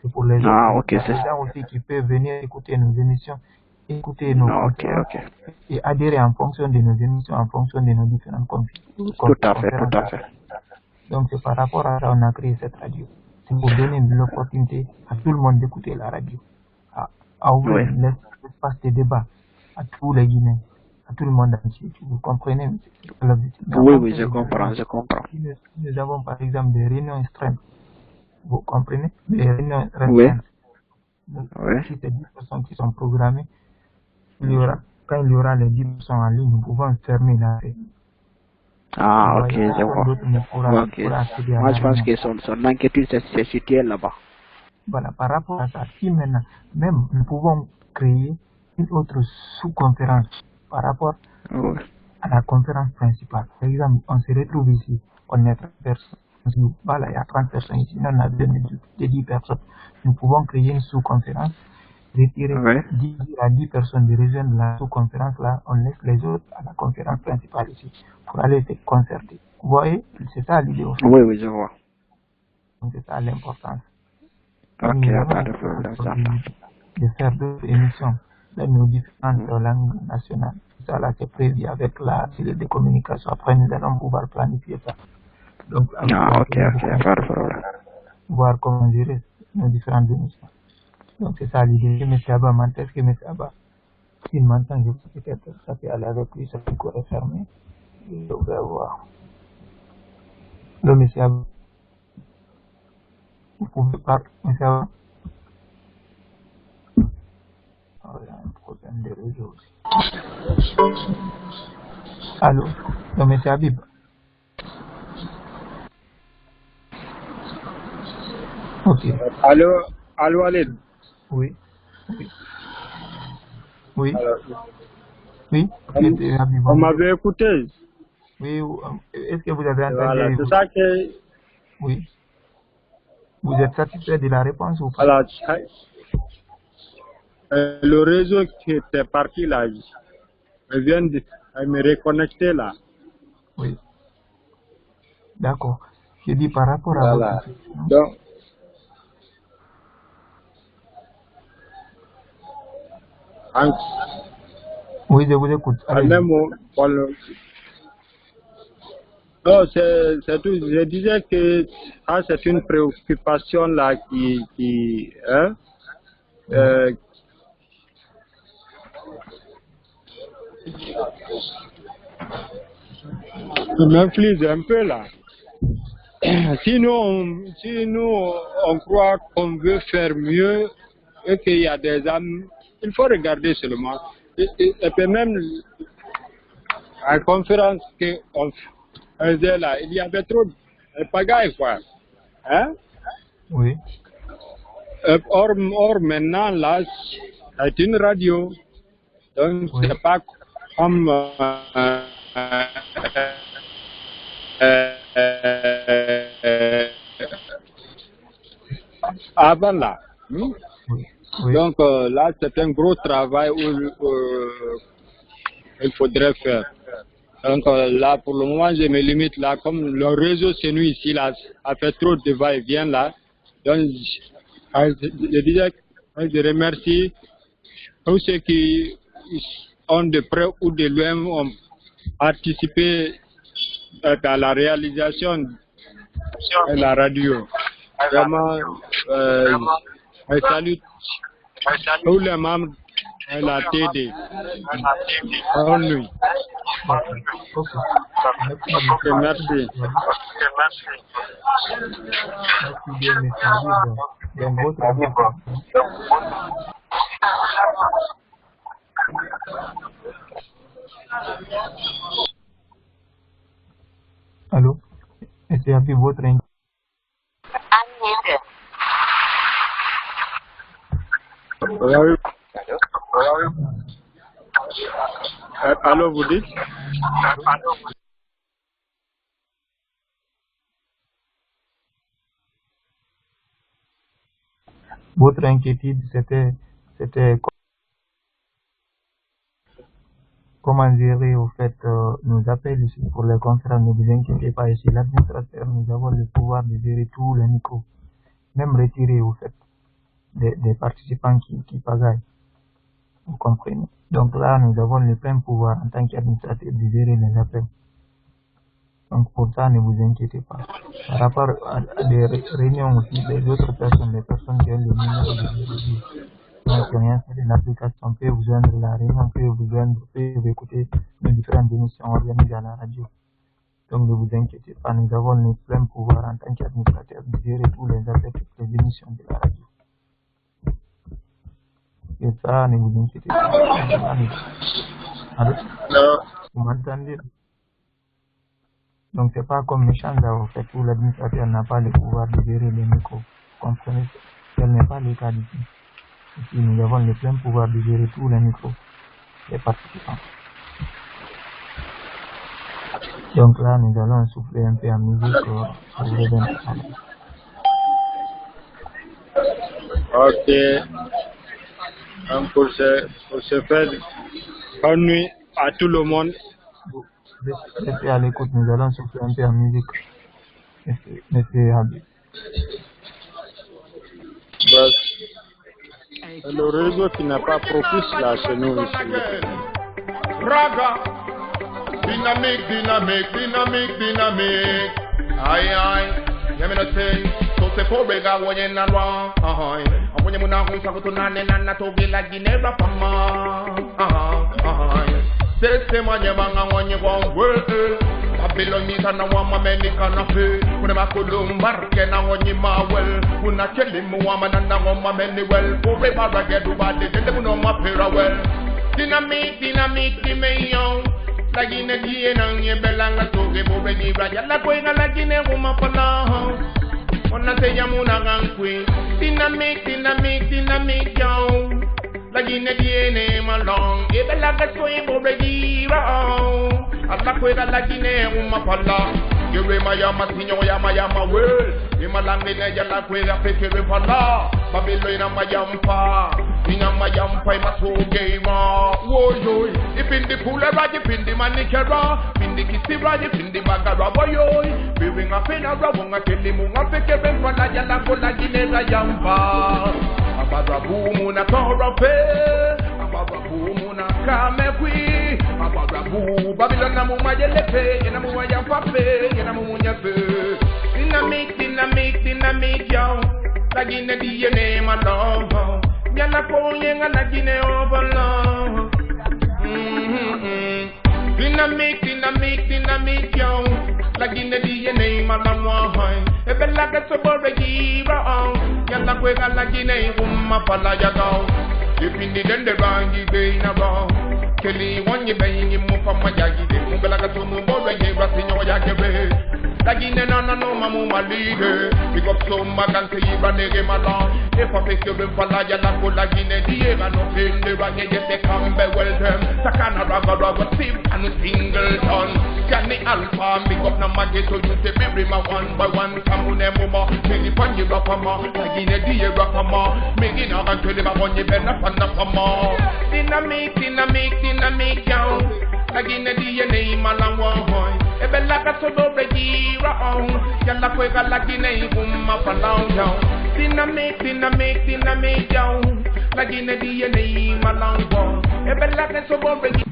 D: C'est pour les autres. Les gens aussi qui peuvent venir écouter nos émissions, écouter nos conférences et adhérer en fonction de nos émissions, en fonction de nos différentes conférences.
J: Tout à fait.
D: Donc c'est par rapport à ça qu'on a créé cette radio. C'est pour donner l'opportunité à tout le monde d'écouter la radio, à ouvrir l'espace de débat à tous les Guinéens, à tout le monde entier. Vous comprenez?
J: Oui, je comprends.
D: Si nous avons par exemple des réunions extrêmes, vous comprenez? Des réunions restreintes. Si c'est 10 personnes qui sont programmées, quand il y aura les 10 personnes en ligne, nous pouvons fermer la réunion.
J: Ah, ok, je vois. Moi, je pense que son inquiétude s'est située là-bas.
D: Voilà, par rapport à ça, si maintenant, même nous pouvons créer une autre sous-conférence par rapport à la conférence principale. Par exemple, on se retrouve ici, on est 30 personnes. Voilà, il y a 30 personnes ici, on a de 10 personnes. Nous pouvons créer une sous-conférence, retirer 10 personnes de rejoindre la sous-conférence là, on laisse les autres à la conférence principale ici, pour aller se concerter. Vous voyez, c'est ça l'idée.
J: Oui, je vois.
D: Donc c'est ça l'importance.
J: Ok,
D: de faire d'autres émissions dans nos différentes langues nationales. Ça là, c'est prévu avec la cellule de communication. Après, nous allons pouvoir planifier ça. Donc, voir comment gérer nos différentes émissions. Donc, c'est ça l'idée. M. Abba m'entend. Est-ce que M. Abba, s'il m'entend, je sais peut-être ça peut aller avec lui, ça peut courir fermé. Je vais voir. Le M. Abba, vous pouvez parler, M. Abba. Oh, il y a un problème de réseau aussi. Allô, le M. Habib. Ok.
H: Allô, Aled.
D: Oui. Oui.
H: On m'avait écouté.
D: Oui. Est-ce que vous avez entendu?
H: Voilà, c'est ça que.
D: Oui. Vous êtes satisfait de la réponse ou pas?
H: Voilà. Le réseau qui était parti là, je viens de me reconnecter là.
D: Oui. D'accord. Je dis par rapport à
H: Voilà.
D: votre...
H: Donc,
D: oui, je vous écoute.
H: Non, c'est tout. Je disais que c'est une préoccupation là qui m'inflige un peu là. Si nous on croit qu'on veut faire mieux et qu'il y a des âmes, il faut regarder seulement. Et puis même à la conférence qu'on faisait là, il y avait trop de pagaille quoi. Hein?
D: Oui.
H: Or maintenant là, c'est une radio. Donc oui. C'est pas comme avant là. Oui. Donc là, c'est un gros travail où il faudrait faire. Donc là, pour le moment, je me limite là. Comme le réseau c'est nous ici, là, a fait trop de va-et-vient là. Donc, je disais, je remercie tous ceux qui ont de près ou de loin ont participé à la réalisation de la radio. Vraiment, je salue tous les membres de la TD. Bonne nuit. Merci.
D: Allô? Est-ce que votre
H: Allô, vous dites?
D: Votre inquiétude, c'était comment gérer au fait nos appels ici pour les contrats. Ne vous inquiétez pas, ici l'administrateur, nous avons le pouvoir de gérer tous les micros, même retirer au fait des participants qui pagaillent. Vous comprenez? Donc là, nous avons le plein pouvoir en tant qu'administrateur de gérer les appels. Donc pour ça, ne vous inquiétez pas. Par rapport à des réunions aussi, les autres personnes, les personnes qui ont le numéro de qui ont installé l'application peuvent vous joindre la réunion, peuvent écouter les différentes émissions organisées à la radio. Donc ne vous inquiétez pas, nous avons le plein pouvoir en tant qu'administrateur de gérer tous les appels, toutes les émissions de la radio. Et ça, ne vous inquiétez pas. Allô? Vous m'entendez? Donc c'est pas comme Méchanda au fait où l'administrateur n'a pas le pouvoir de gérer les micros. Vous comprenez? Tel n'est pas le cas d'ici. Ici nous avons le plein pouvoir de gérer tous les micros des participants. Donc là nous allons souffler un peu en musique pour vous revenir.
H: Ok. Donc pour ce faire, bonne nuit à tout le monde.
D: Restez à l'écoute, nous allons souffler un peu en musique. Monsieur Habib.
H: Le réseau qui n'a pas propice là chez nous ici.
K: Raga, dynamique. Aïe aïe, y'a me noté. So c'est pour Bega Woyen Nalwa. Aïe, on voit mon argent, ça coûte un nana tobi la Guinée Rapama. Aïe, c'est moi, y'a un moyen bon word. Babylon is an awama many kana fe. When I'm a column barken and when you ma well. When I tell him woman and a woman many well. For a barraget to body, then they know my para well. Dynamic, the mayon. Like in a Guian and ye belanga to give already Raja. La Quena like in a woman for now. When I say Yamuna and Queen. Dynamic, young. Like in a DNA along. Even like a swim already round. Alakweda la Guinea umapala. Yure mayama sinyo yama world. Imalangi neja la kweda pepe pala. Babylon mayampa. Ina mayampa imaso gamer. Woyo. If in the pool I in the manicura. In the kisira yifindi bagara boyoy Biring a fena rawunga kili munga feke benfala yala kola ginera yamba Abara bumu na torofe Abara bumu na kamekwi Abara bumu Babylon na muma yelepe Yena muma yampape Yena muma nyepe Dynamic yo Lagine diye ne malong Nyala ponye nga lagine overlong Dynamic yo Lagine diye ne malong Ebe laga sobore gira Nyala kwega lagine umma pala yago Yipindi dende rangi beina wrong Kelly wonye benyi mufa majagide Mungalaga tumu bore gira sinyo yagebe Lagine no mamu malide Big up so magan se yiba nege malon If I pick you in falaya la ko lagine diega no tende range yete kambe well them Sakana raga tip and single ton Johnny Alpha big up na mageto you te bibri ma one by one Kamune muma Migi panyi rapama Lagine diega kama Migi na gantole ma bonye bena fana kama Dynamic yow Lagine diye malangwa hoy Ebe laga sobore gira Yalla kwega lagine umma palang yaw Dynamic yaw Lagine diye malangwa Ebe laga sobore gira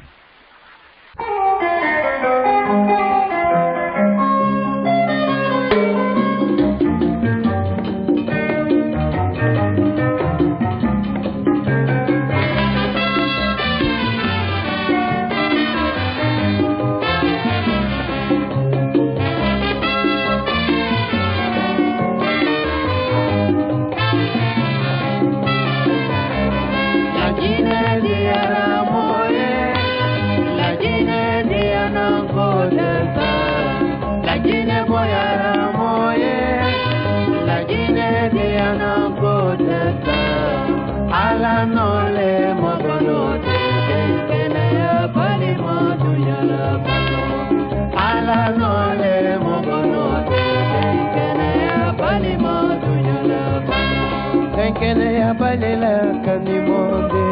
L: Tenkene ya balela kanimombe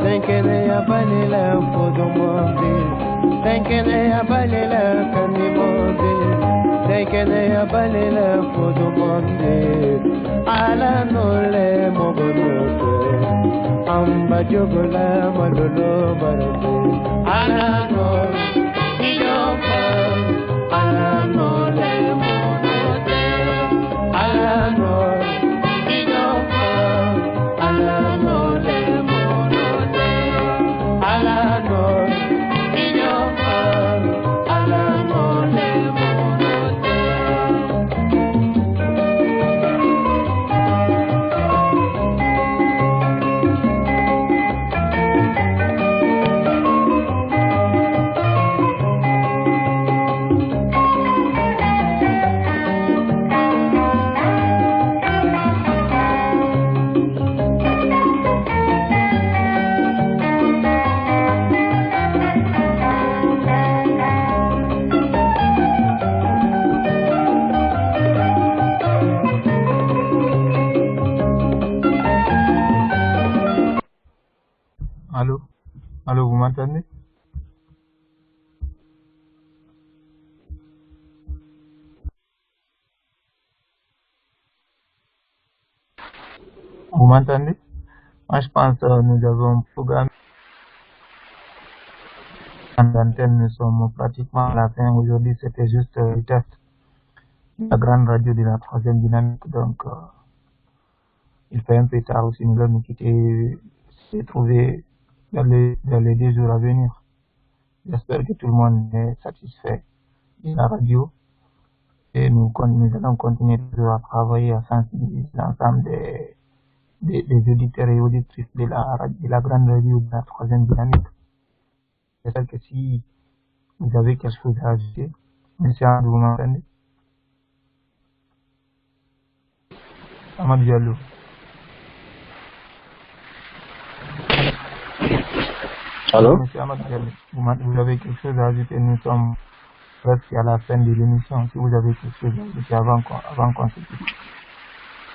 L: Tenkene ya balela fodomombe Tenkene ya balela kanimombe Tenkene ya balela fodomombe Ala nole mogonote Amba jogola malolo barate Ala nole iyopa Ala nole mogonote Ala nole
D: Allô, vous m'entendez? Vous m'entendez? Moi, je pense que nous avons programmé en antenne, nous sommes pratiquement à la fin. Aujourd'hui, c'était juste le test. La grande radio de la troisième dynamique, donc il fait un peu tard aussi, nous allons nous quitter, se trouver dans les 2 jours à venir. J'espère que tout le monde est satisfait de la radio et nous allons continuer toujours à travailler à sensibiliser l'ensemble des auditeurs et auditrices de la grande radio de la troisième dynamique. J'espère que si vous avez quelque chose à ajouter, monsieur Andrew, vous m'entendez? Amadou Diallo.
I: Allô?
D: Monsieur Amadou Diallo, vous avez quelque chose à ajouter? Nous sommes presque à la fin de l'émission. Si vous avez quelque chose à ajouter avant qu'on se quitte,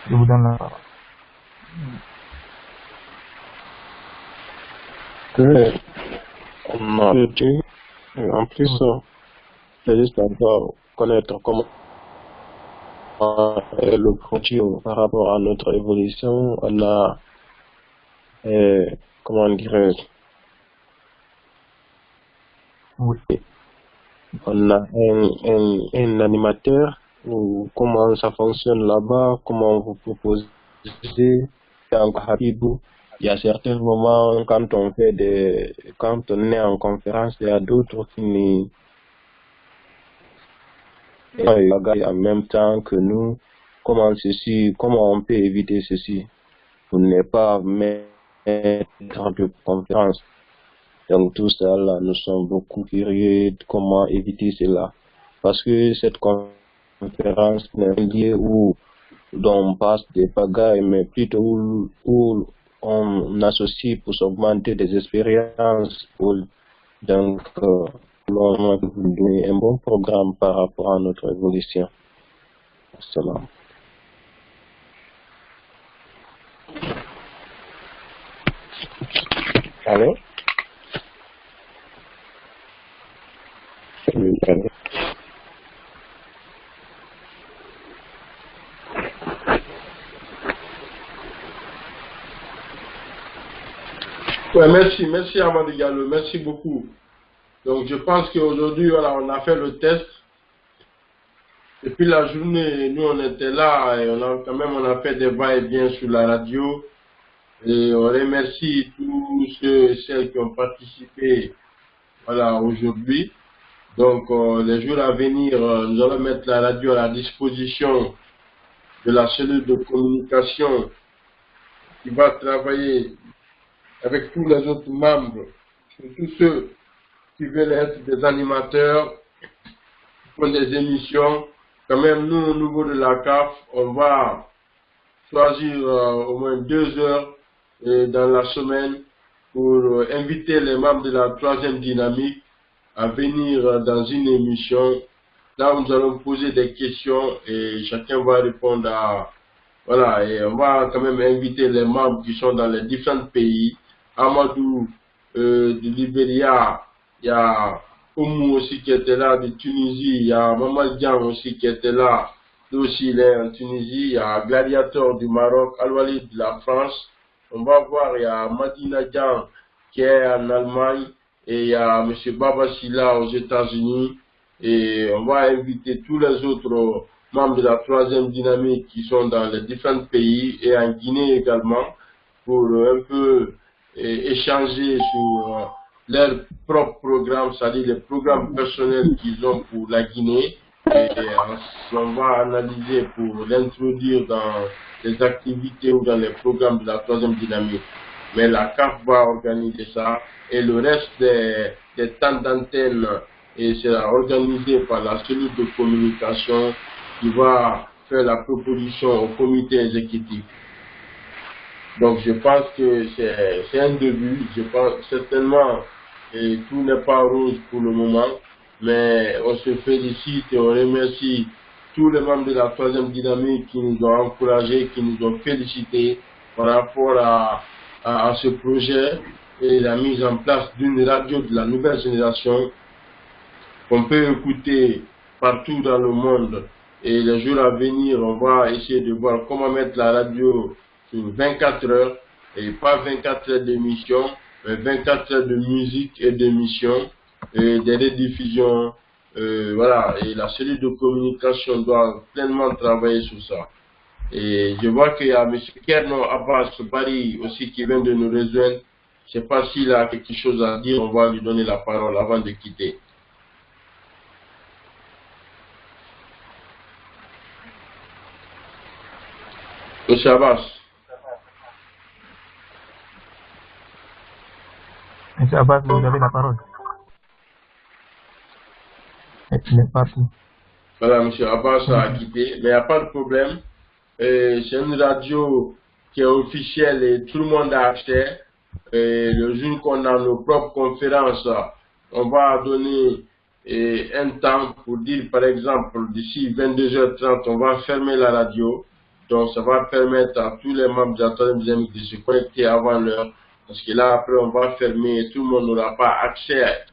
D: je vous donne la parole.
C: On a été, en plus, C'est juste encore connaître comment le produit par rapport à notre évolution. On a, comment dirais-je,
D: Oui.
C: on a un animateur, ou comment ça fonctionne là-bas, comment vous proposez. Encore Habibou, il y a certains moments quand on est en conférence, il y a d'autres qui en même temps que nous. Comment on peut éviter ceci pour ne pas mettre de conférence. Donc tout ça là, nous sommes beaucoup curieux de comment éviter cela, parce que cette conférence n'est pas liée où dont on passe des bagailles, mais plutôt où on associe pour s'augmenter des expériences. Donc, on va vous donner un bon programme par rapport à notre évolution. Salam. Allô? Allô? Ouais, merci Amadou Diallo, merci beaucoup. Donc je pense qu'aujourd'hui, voilà, on a fait le test. Et puis la journée, nous on était là et on a fait des va-et-vient sur la radio. Et on remercie tous ceux et celles qui ont participé, voilà, aujourd'hui. Donc les jours à venir, nous allons mettre la radio à la disposition de la cellule de communication qui va travailler avec tous les autres membres, tous ceux qui veulent être des animateurs, qui font des émissions. Quand même, nous, au niveau de la CAF, on va choisir au moins 2 heures dans la semaine pour inviter les membres de la 3e dynamique à venir dans une émission. Là, nous allons poser des questions et chacun va répondre à... Voilà, et on va quand même inviter les membres qui sont dans les différents pays. Amadou du Libéria, il y a Oumou aussi qui était là, de Tunisie, il y a Mamal Dian aussi qui était là, lui aussi il est en Tunisie, il y a Gladiator du Maroc, Al-Walid de la France, on va voir, il y a Madina Dian qui est en Allemagne, et il y a M. Baba Silla aux États-Unis, et on va inviter tous les autres membres de la 3e dynamique qui sont dans les différents pays, et en Guinée également, pour un peu échanger sur leur propre programme, c'est-à-dire les programmes personnels qu'ils ont pour la Guinée, et on va analyser pour l'introduire dans les activités ou dans les programmes de la 3e dynamique. Mais la CAF va organiser ça, et le reste des temps d'antenne sera organisé par la cellule de communication qui va faire la proposition au comité exécutif. Donc je pense que c'est un début, je pense certainement que tout n'est pas rose pour le moment, mais on se félicite et on remercie tous les membres de la 3e dynamique qui nous ont encouragés, qui nous ont félicités par rapport à ce projet et la mise en place d'une radio de la nouvelle génération qu'on peut écouter partout dans le monde. Et les jours à venir, on va essayer de voir comment mettre la radio sur 24 heures, et pas 24 heures d'émission, mais 24 heures de musique et d'émission, et des rediffusions, voilà, et la cellule de communication doit pleinement travailler sur ça. Et je vois qu'il y a M. Kerno Abbas Bari aussi qui vient de nous rejoindre. Je ne sais pas s'il a quelque chose à dire, on va lui donner la parole avant de quitter. M. Abbas.
D: Monsieur Abbas, vous avez la parole. Il est parti.
C: Voilà, M. Abbas a quitté, mais il n'y a pas de problème. C'est une radio qui est officielle et tout le monde a acheté. Et le jour qu'on a nos propres conférences, on va donner un temps pour dire, par exemple, d'ici 22h30, on va fermer la radio. Donc, ça va permettre à tous les membres de la 3e dynamique de se connecter avant l'heure. Parce que là, après, on va fermer et tout le monde n'aura pas accès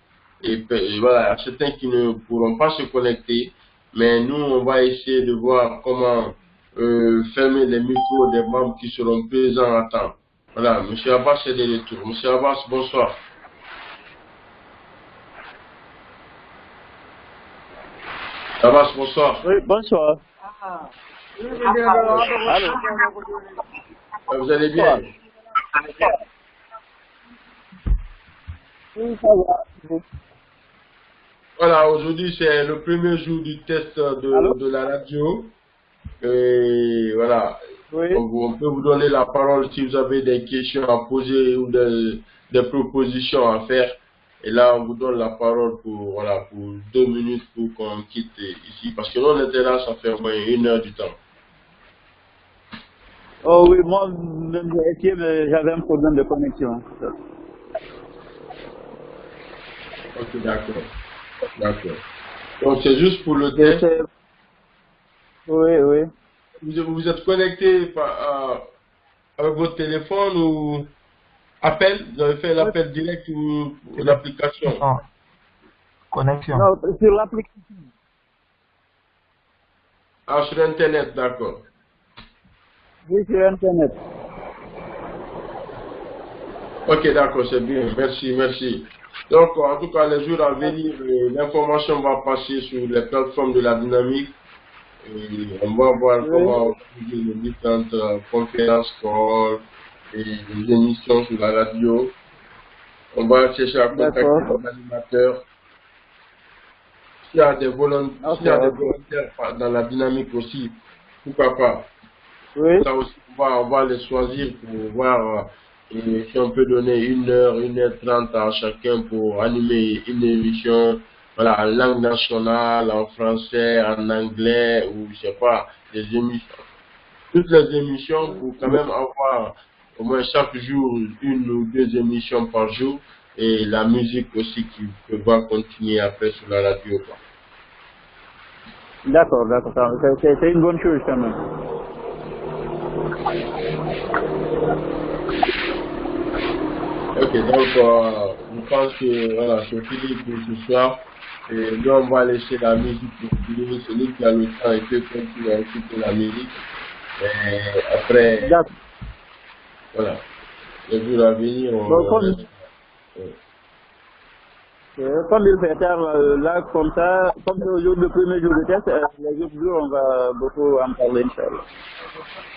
C: et voilà, certains qui ne pourront pas se connecter, mais nous, on va essayer de voir comment fermer les micros des membres qui seront présents à temps. Voilà, M. Abbas est de retour. M. Abbas, bonsoir. Abbas, bonsoir.
M: Oui, bonsoir.
C: Allô. Vous allez bien?
M: Oui, ça va.
C: Voilà, aujourd'hui c'est le premier jour du test de la radio. Et voilà,
M: oui.
C: On peut vous donner la parole si vous avez des questions à poser ou des propositions à faire. Et là, on vous donne la parole pour, voilà, pour 2 minutes pour qu'on quitte ici. Parce que nous, on était là, ça fait au moins 1 heure du temps.
M: Oh oui, moi, même j'ai essayé, mais j'avais un problème de connexion.
C: Ok, d'accord. D'accord. Donc, c'est juste pour le test.
M: Oui, oui.
C: Vous êtes connecté avec votre téléphone ou appel? Vous avez fait l'appel direct ou l'application?
D: Non. Connexion.
M: Non, sur l'application.
C: Ah, sur Internet, d'accord.
M: Oui, sur Internet.
C: Ok, d'accord, c'est bien. Merci, merci. Donc, en tout cas, les jours à venir, l'information va passer sur les plateformes de la dynamique. Et on va voir comment organiser les différentes conférences, calls et les émissions sur la radio. On va chercher à contacter les animateurs. S'il y a des volontaires dans la dynamique aussi, pourquoi pas.
M: Oui.
C: Ça aussi, on va les choisir pour voir si on peut donner 1 heure, 1h30 à chacun pour animer une émission. Voilà, en langue nationale, en français, en anglais, ou je sais pas, des émissions. Toutes les émissions pour quand même avoir au moins chaque jour 1 ou 2 émissions par jour et la musique aussi qui va continuer après sur la radio.
M: D'accord, d'accord. C'est une bonne chose quand même.
C: Ok, donc je pense que voilà, c'est fini pour ce soir. Et là, on va laisser la musique pour finir. Celui qui a le temps, il peut continuer à écouter la musique. Et après, voilà, les jours à venir,
M: comme il fait tard là, comme ça, comme c'est aujourd'hui le premier jour de test, les autres jours, on va beaucoup en parler, Inch'Allah.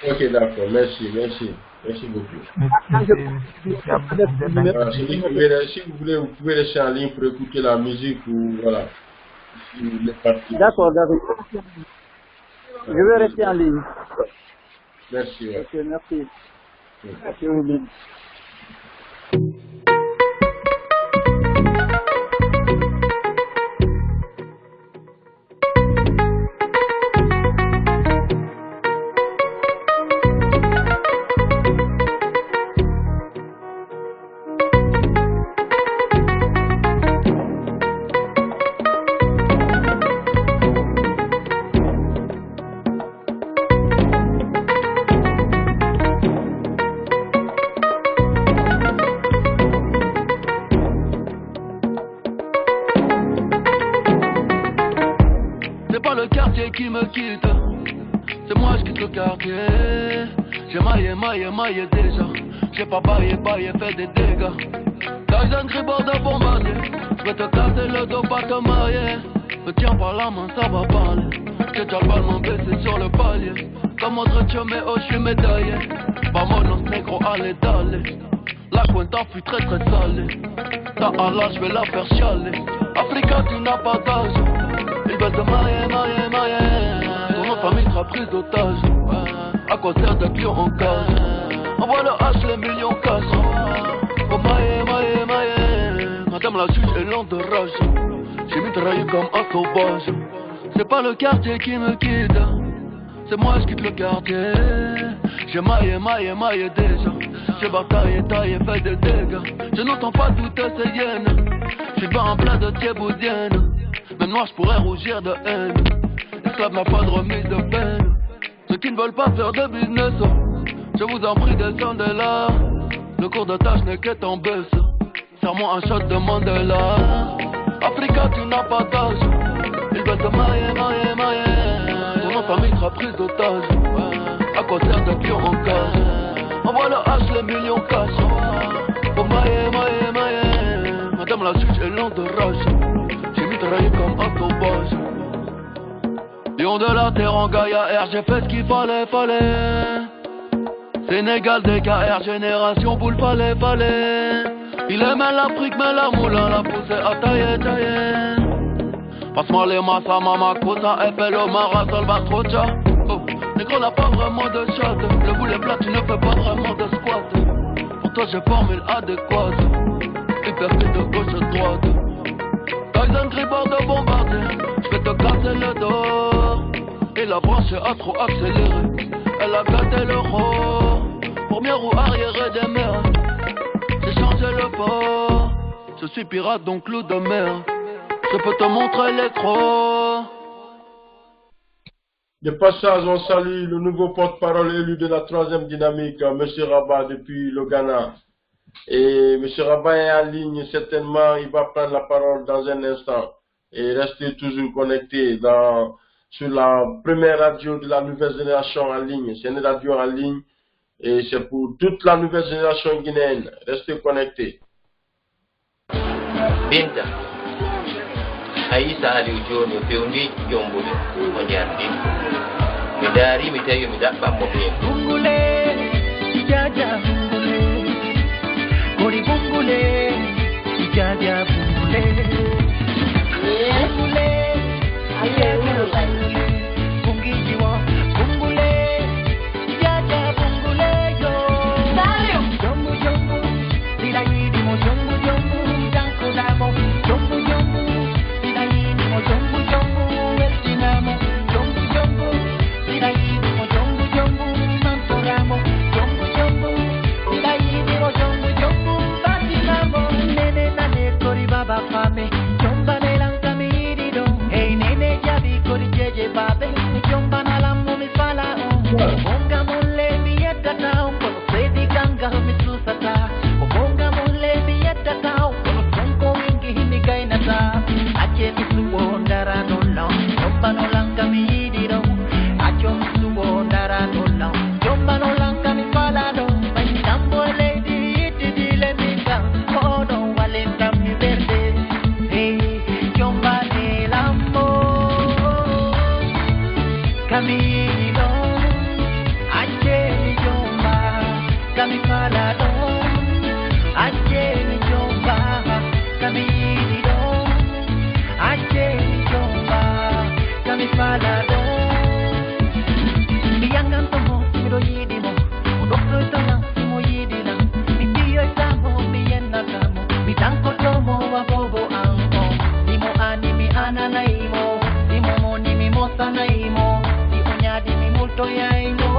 C: Ok, d'accord, merci, merci. Merci beaucoup. Voilà, si vous voulez, vous pouvez rester en ligne pour écouter la musique ou voilà. Si vous voulez partir.
M: D'accord, d'accord. Je vais rester en ligne.
C: Merci. Ouais.
M: Ok, merci. Merci.
N: Qui me quitte, c'est moi je quitte le quartier. J'ai maillé déjà. J'ai pas baillé, fait des dégâts. T'as un gribord de bombardier. Je vais te casser le dos, pas te marier. Me tiens par la main, ça va parler. J'ai déjà le ballon baissé sur le palier. Comme autre mais oh, je suis médaillé. Vamonos négro, allez, d'aller. La cuenta fut très salée. Ta Allah, je vais la faire chialer. Africa, tu n'as pas d'âge. Ils veulent te marier. Ton autre famille sera prise d'otage. À quoi sert d'être lion en cage? Envoie le H, les millions cash. Oh maille. Madame la juge est lente de rage. J'ai mitraillé comme un sauvage. C'est pas le quartier qui me quitte, c'est moi je quitte le quartier. J'ai maillé déjà. J'ai bataillé, taillé, fait des dégâts. Je n'entends pas toutes ces hyènes. J'suis pas en plein de thieboudienne. Même moi je pourrais rougir de haine. Esclave n'a pas de remise de peine. Ceux qui ne veulent pas faire de business, je vous en prie descendez là. Le cours de tâche n'est qu'être en baisse. Serre-moi un shot de Mandela. Africa, tu n'as pas d'âge. Ils veulent te mailler. Ton famille sera prise d'otage. À quoi sert de pion en cage? Envoie le H, les millions cash. Oh mailler. Madame la juge est lente de rage. J'ai mitraillé comme un sauvage. Lion de la terre en Gaïa R, j'ai fait ce qu'il fallait. Sénégal, DKR, génération boule, fallait. Il aimait l'Afrique, mais la moulin l'a poussé à tailler. Passe-moi les massas, mama, cosa, FLO, Mara, Salvatrocha. Oh, négro n'a pas vraiment de shot. Le boulet plat, tu ne fais pas vraiment de squat. Pour toi, j'ai formule adéquate. Hypercute de gauche à droite. Tyson Gribord de bombardier. J'vais te casser le dos. Et la branche a trop accéléré. Elle a gâté le roi. Première roue arrière des mers. J'ai changé le port. Je suis pirate donc loup de mer. Je peux te montrer les crocs.
C: De passage, on salue le nouveau porte-parole élu de la 3e dynamique, M. Rabat depuis le Ghana. Et M. Rabat est en ligne, certainement, il va prendre la parole dans un instant. Et restez toujours connectés sur la première radio de la nouvelle génération en ligne. C'est une radio en ligne et c'est pour toute la nouvelle génération guinéenne. Restez connectés.
O: Binta, Aïssa Aliou Jono, Péondi, Yombole, Onyandi. Midari, Mitayo, Midapa, Mobile.
G: Bungule, Jaja, Bungule. Kori Bungule, Jaja, Bungule. Bungule, Ayana, Bungijiwa, Bungule, Jaja, Bungule, yo. Jombu, Jombu, Silayidimo, Jombu, Jombu, Danko Damo, Jombu, Jombu, Silayidimo, Jombu, Jombu, Estinamo, Jombu, Jombu, Silayidimo, Jombu, Jombu, Mantoramo, Jombu, Jombu, Silayidimo, Jombu, Jombu, Batinamo, Nene, Nane, Kori Baba Fame, Jomba, Nelanka, Mirido, Hey, Nene, Jabi, Kori Jeje, Babe, Jomba, Nalamu, Mifala, Bonga, Mole, Mieta, Town, Kono, Sedi, Ganga, Misusata, Bonga, Mole, Mieta, Town, Kono, Sonko, Wingi, Himigai, Nata, Ache, Misu, Ondara, no, no, Jomba, Nolanka, Mirido, Acho, Misu, Ondara, no, no, Jomba, Nolanka, Mifala, no, My Tambo, Lady, Iti, Lemika, Oh, no, Valenta, Mi Verde, Hey, Jomba, Nelambo, Camilo, Ache, Jomba, Camifala, no, Ache, Jomba, Camilo, Ache, Jomba, Camifala, no, Biyangan tomo, Miro Yidimo, Udokto itona, Simo Yidina, Mitiyo itamo, Miyena tamo, Mitanko tomo, Wabobo ango, Nimo animi ananaimo, Nimo monimi mosa naimo, Di onyadi mi multo yaimo,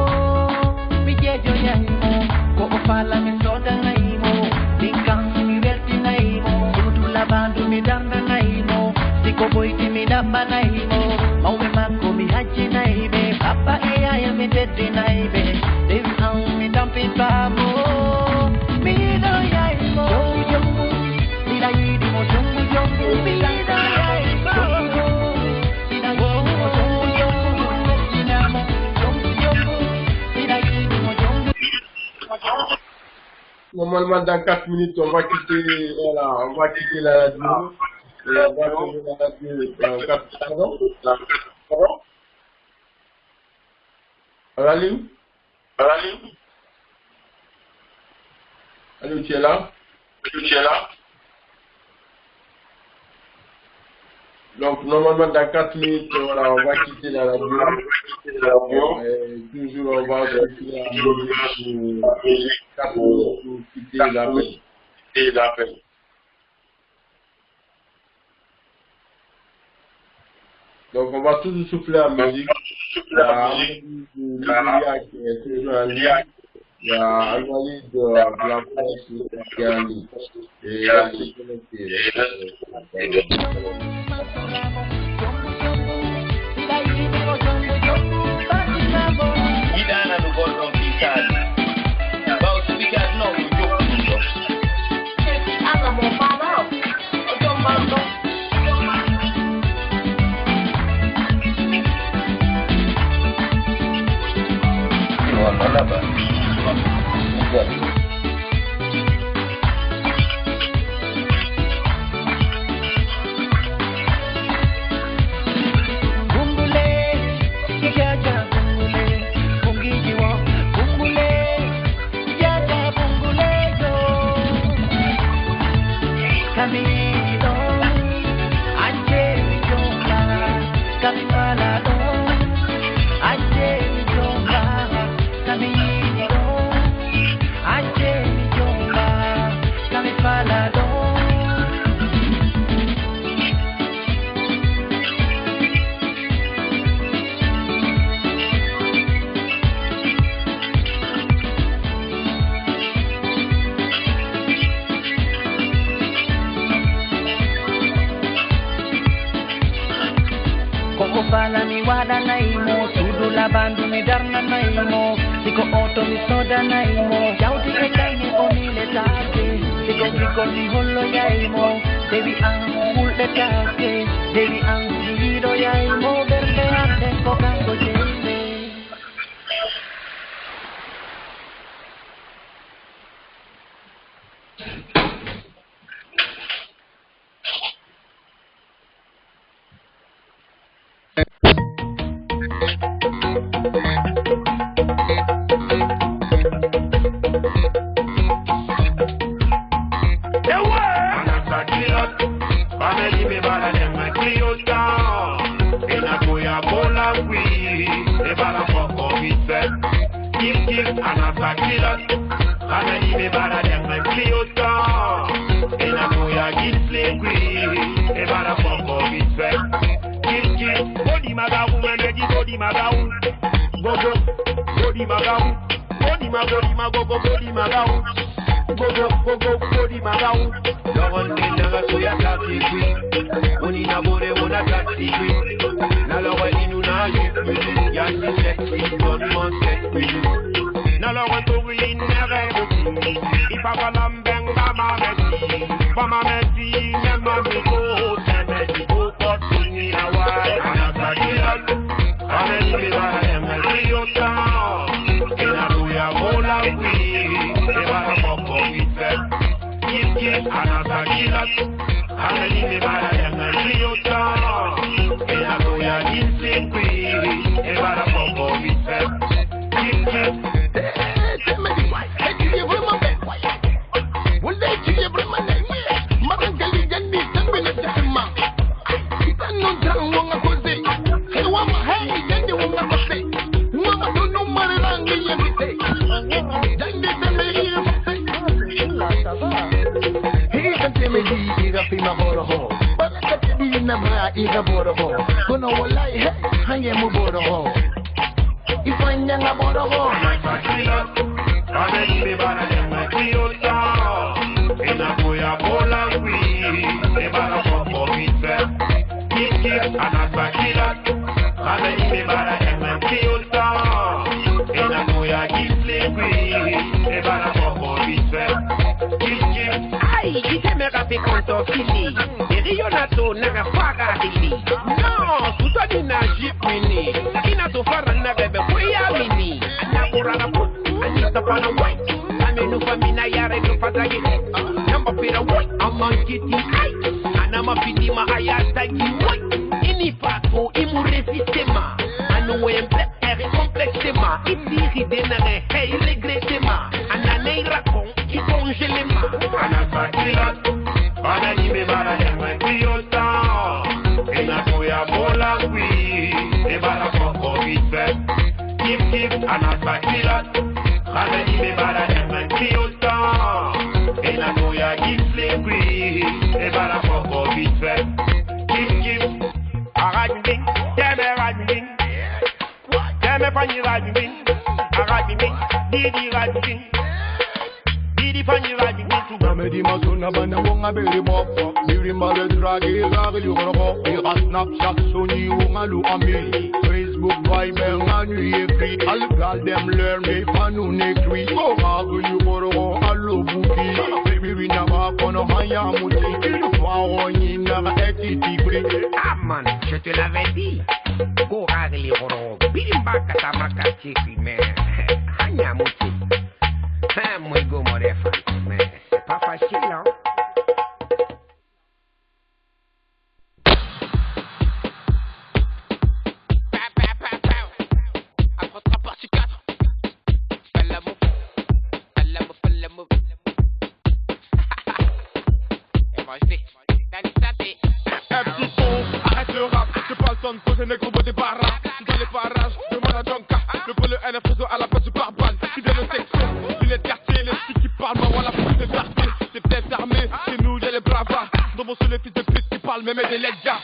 G: Mijejo yaimo, Ko ofala mi soda naimo, Bingkang mi welti naimo, Dudula bandu mi danga naimo, Siko boiti mi damba naimo, Maume mako mi haji naibe, Papa iya ya mi dedi naibe, Devi ang mi dampi pamo, Mido yaimo, Jombu jombu, Sila yidimo jombu jombu, Mido yaimo, Jombu, Sila yidimo jombu jombu, Sinamo, Jombu jombu, Sila yidimo jombu.
C: Normalement, dans 4 minutes, on va quitter la radio. Et on va tourner la radio dans 4 pardon? Aliou? Aliou, tu es là? Donc, normalement, dans 4 minutes, voilà, on va quitter la radio. Et toujours, on va quitter la musique pour quitter l'appel. Donc, on va toujours souffler la musique. Lydia qui est toujours en ligne. Il y a Anwali de la France qui est en ligne. Et restez connectés.
O: Idana no Gordon Pisani. Bao speakers no go joke. I'm a more father.
G: Camino, Anje Jomba, Cambalado, Anje Jomba, Camino, Anje Jomba, Cambalado. Koko pala mi wada na imo, sudu la bandu mi darna na imo, siko oto mi soda na imo, jauti e kaini onile take, siko kiko mi holo ya imo, devi ang mulde take, devi ang hiro ya imo, verde ate kokango jene.
P: Je te l'avais dit, courage les roro, bimba katamaka chifi, mais hanyamuti. Moi go morefa, mais c'est pas facile, hein. Fais l'amour.
K: petit son, arrête le rap. J'ai pas le temps de poser les gros mots des barras. Je suis dans les parages, demande à Donka. Le polo NF réseau à la base du barbane. Fidèle aux sections, lunettes de quartier, les petits qui parlent, moi voilà pour des armées. C'est peut-être armé, c'est nous, y'a les bravas. Dans mon sous les fils de pute qui parlent, même des lecgas.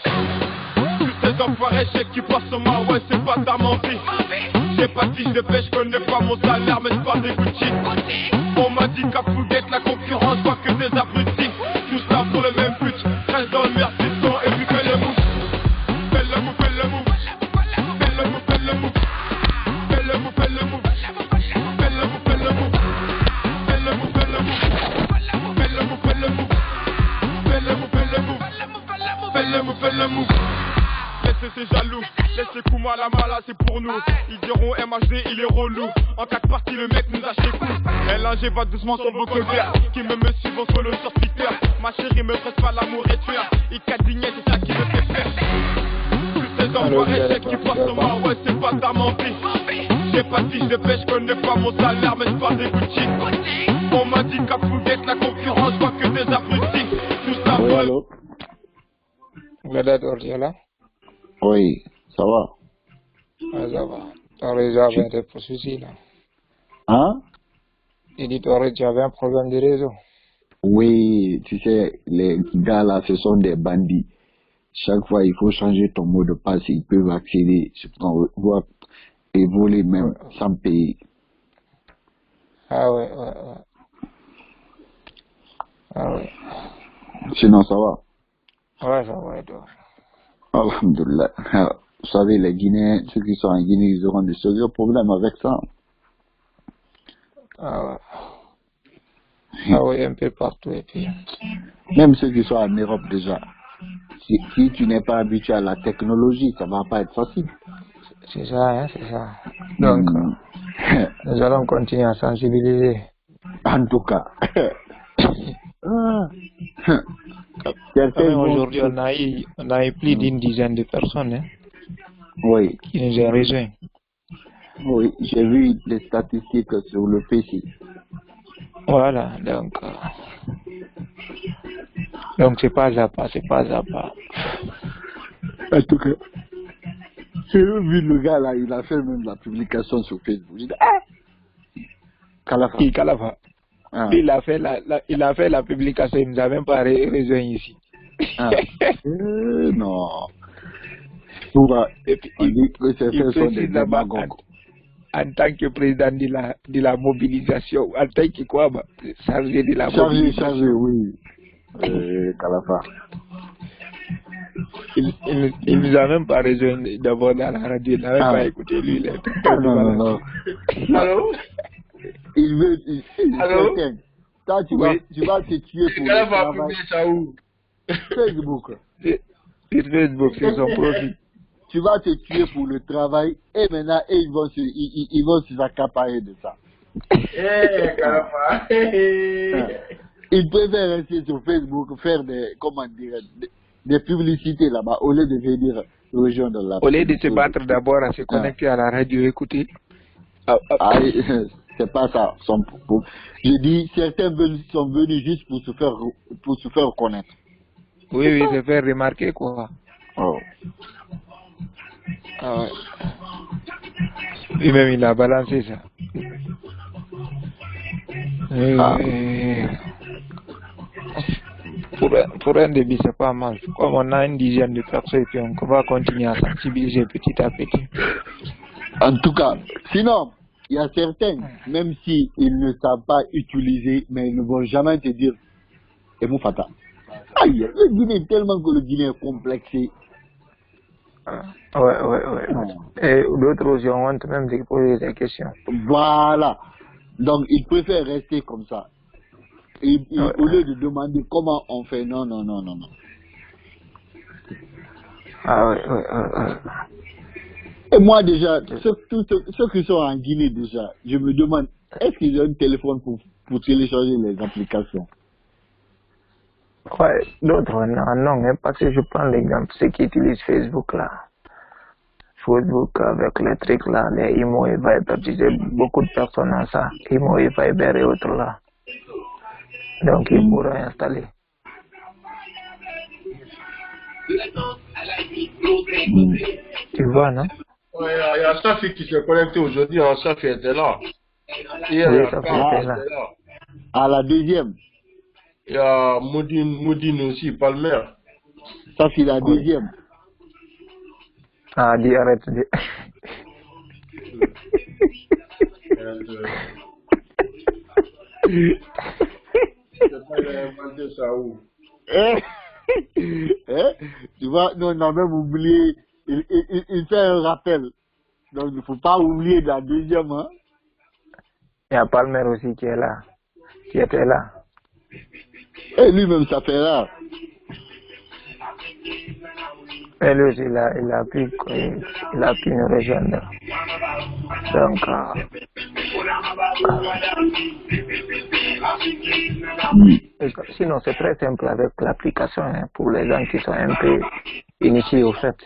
K: Tous ces enfoirés, j'ai qui passent sur ma ouais, c'est pas ta menti. J'ai pas de fiche de paix, je connais pas mon salaire, mais je parle des Gucci. On m'a dit qu'à Fouguette, la concurrence, pas que des abrutis. Tout ça pour le même but, reste dans le merde, c'est son, et puis fais le mou. Fais le mou, fais le mou. Fais le mou, fais le mou. Fais le mou, fais le mou. Fais le mou, fais le mou. Fais le mou, fais le mou. Fais le mou, fais le mou. Fais le mou, fais le mou. Fais le mou, fais le mou. Laissez ces jaloux, laissez Kouma la mala, c'est pour nous. Ils diront MHD, il est relou. En 4 parties, le mec nous a chez coup. LNG va doucement sur vos colverts. Qui me suivent en solo sur Twitter. Ma chérie me presse pas l'amour et tueur. Il cadigné, c'est ça qui me fait faire. Tous ces enfoirés, j'ai qui passent sur ma ouais, c'est pas ta menti. J'ai pas de fiche de paix, je connais pas mon salaire, mais je parle des Gucci. On m'a dit qu'à Fouguette, la concurrence, pas que des abrutis. Tout ça pour
F: allô?
D: là?
F: Oui, ça va.
D: Ah, ça va. T'aurais jamais des soucis là.
F: Hein?
D: Il dit t'aurais un problème de réseau.
F: Oui, tu sais, les gars là, ce sont des bandits. Chaque fois, il faut changer ton mot de passe. Ils peuvent accéder, voire et voler même sans payer.
D: Ah ouais. Ah ouais.
F: Sinon, ça va?
D: Ouais, ça va et toi?
F: Alhamdulillah. Vous savez, les Guinéens, ceux qui sont en Guinée, ils auront des sérieux problèmes avec ça.
D: Ah ouais. Ah oui, un peu partout et puis.
F: Même ceux qui sont en Europe déjà. Si tu n'es pas habitué à la technologie, ça va pas être facile.
D: C'est ça, hein, c'est ça. Donc, nous allons continuer à sensibiliser.
F: En tout cas.
D: Aujourd'hui, on a eu plus d'une dizaine de personnes hein,
F: oui.
D: Qui nous ont rejoints.
F: Oui, j'ai vu les statistiques sur le PC.
D: Voilà, donc c'est pas à pas.
F: En tout cas, j'ai vu le gars là, il a fait même la publication sur Facebook. J'ai dit,
D: Kalafa. Kalafa. Ah. Il a fait la publication, il nous a même pas rejoint ici.
F: Non. Et puis, il dit que ces sont des démagogues.
D: En tant que président de la mobilisation, en tant que quoi, chargé de la mobilisation.
F: Chargé, oui. Kalafa.
D: Il nous a même pas rejoint d'abord dans la radio, il n'a même pas écouté lui.
F: Non. Allô? Il veut. Allô? Toi, tu vas te tuer pour le travail.
C: Ça où?
F: Facebook.
D: Sur Facebook, c'est son profil.
F: Tu vas te tuer pour le travail et maintenant ils vont se accaparer de ça. Ils préfèrent rester sur Facebook, faire des publicités là-bas au lieu de venir rejoindre là-bas.
D: Au lieu de se battre d'abord à se connecter à la radio, écouter.
F: C'est pas ça. Je dis, certains sont venus juste pour se faire connaître.
D: Oui, se faire remarquer quoi.
F: Oh.
D: Ah ouais. Lui-même il a balancé ça. Pour un début c'est pas mal. Comme on a une dizaine de personnes et puis on va continuer à sensibiliser petit à petit.
F: En tout cas, sinon, il y a certains, même s'ils ne savent pas utiliser, mais ils ne vont jamais te dire et mon fata. Aïe, le Guinée est tellement que le Guinée est complexé.
D: Ouais. Et d'autres aussi ont honte même de poser des questions.
F: Voilà. Donc, ils préfèrent rester comme ça. Au lieu de demander comment on fait, non.
D: Ah ouais.
F: Et moi déjà, ceux qui sont en Guinée déjà, je me demande, est-ce qu'ils ont un téléphone pour télécharger les applications?
D: Ouais, d'autres non, parce que je prends l'exemple, ceux qui utilisent Facebook là. Facebook avec les trucs là, les Imo et Viber, tu sais, beaucoup de personnes ont ça, Imo et Viber et autres là. Donc ils pourront installer. Tu vois, non?
C: Ouais, il y a Safi qui s'est connecté aujourd'hui, hein. Safi était là. Hier,
D: Oui,
C: il y a
D: Safi
C: Karl
D: était
C: qui
D: là.
C: était là.
F: À la deuxième.
C: Il y a Moudine aussi, Palmer.
F: Safi, la deuxième.
D: Ah, dis, arrête. Dis.
C: Il a inventé ça où?
F: Tu vois, nous, on a même oublié. Il fait un rappel. Donc, il ne faut pas oublier la deuxième. Hein.
D: Il y a Palmer aussi qui est là. Qui était là.
F: Et lui-même, ça fait rare.
D: Et lui aussi, il a pu nous rejoindre. Donc, sinon, c'est très simple avec l'application, hein, pour les gens qui sont un peu initiés au fait.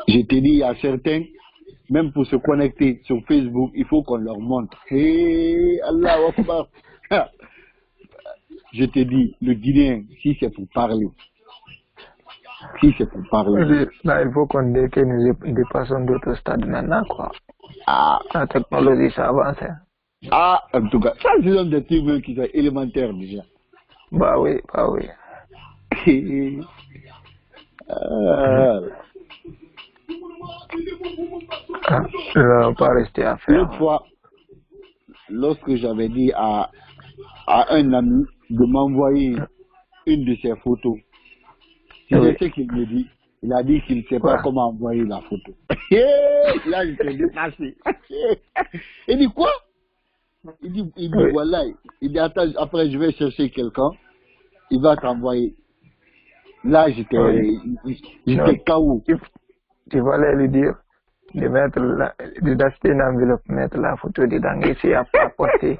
F: Je te dis, il y a certains, même pour se connecter sur Facebook, il faut qu'on leur montre. Hey, Allah Akbar. Je te dis, le Guinéen, si c'est pour parler,
D: Là, il faut qu'on dise que nous dépassons d'autres stades maintenant, quoi.
F: Ah.
D: La technologie, ça avance. Hein.
F: Ah, en tout cas, ça, c'est des trucs qui sont élémentaires déjà.
D: Bah oui. Je ne vais pas rester à faire.
F: L'autre fois, lorsque j'avais dit à un ami de m'envoyer une de ses photos, tu sais ce qu'il me dit? Il a dit qu'il ne sait pas comment envoyer la photo. Là, il s'est dépassé. Il dit quoi? Il dit voilà. Il dit attends, après je vais chercher quelqu'un. Il va t'envoyer. Là, j'étais KO.
D: Tu vas lui dire d'acheter une enveloppe, mettre la photo dedans et essayer à porter.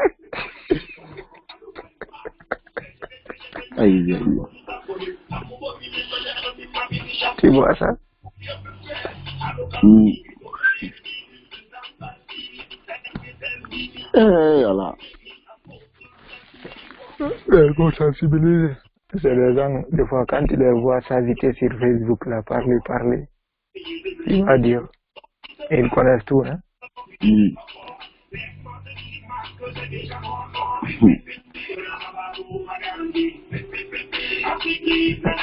F: Aïe.
D: Tu vois ça?
F: Voilà.
D: Il faut sensibiliser. C'est les gens, des fois, quand tu les vois s'agiter sur Facebook, là, parler, il va dire. Et ils connaissent tout, hein?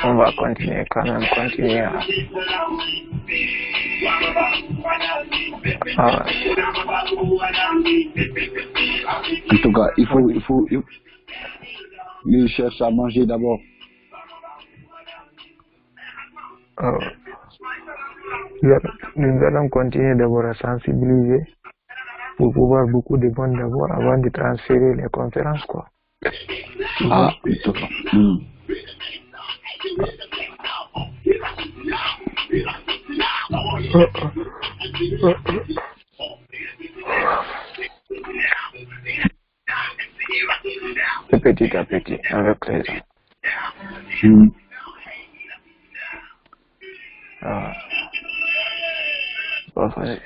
D: On va continuer quand même, Ah.
F: En tout cas, il faut il cherche à manger d'abord.
D: Nous allons continuer d'abord à sensibiliser pour pouvoir beaucoup de bonnes d'abord avant de transférer les conférences, quoi.
F: Ah, en tout cas.
D: Petit à petit, avec les gens. Ah. Parfait.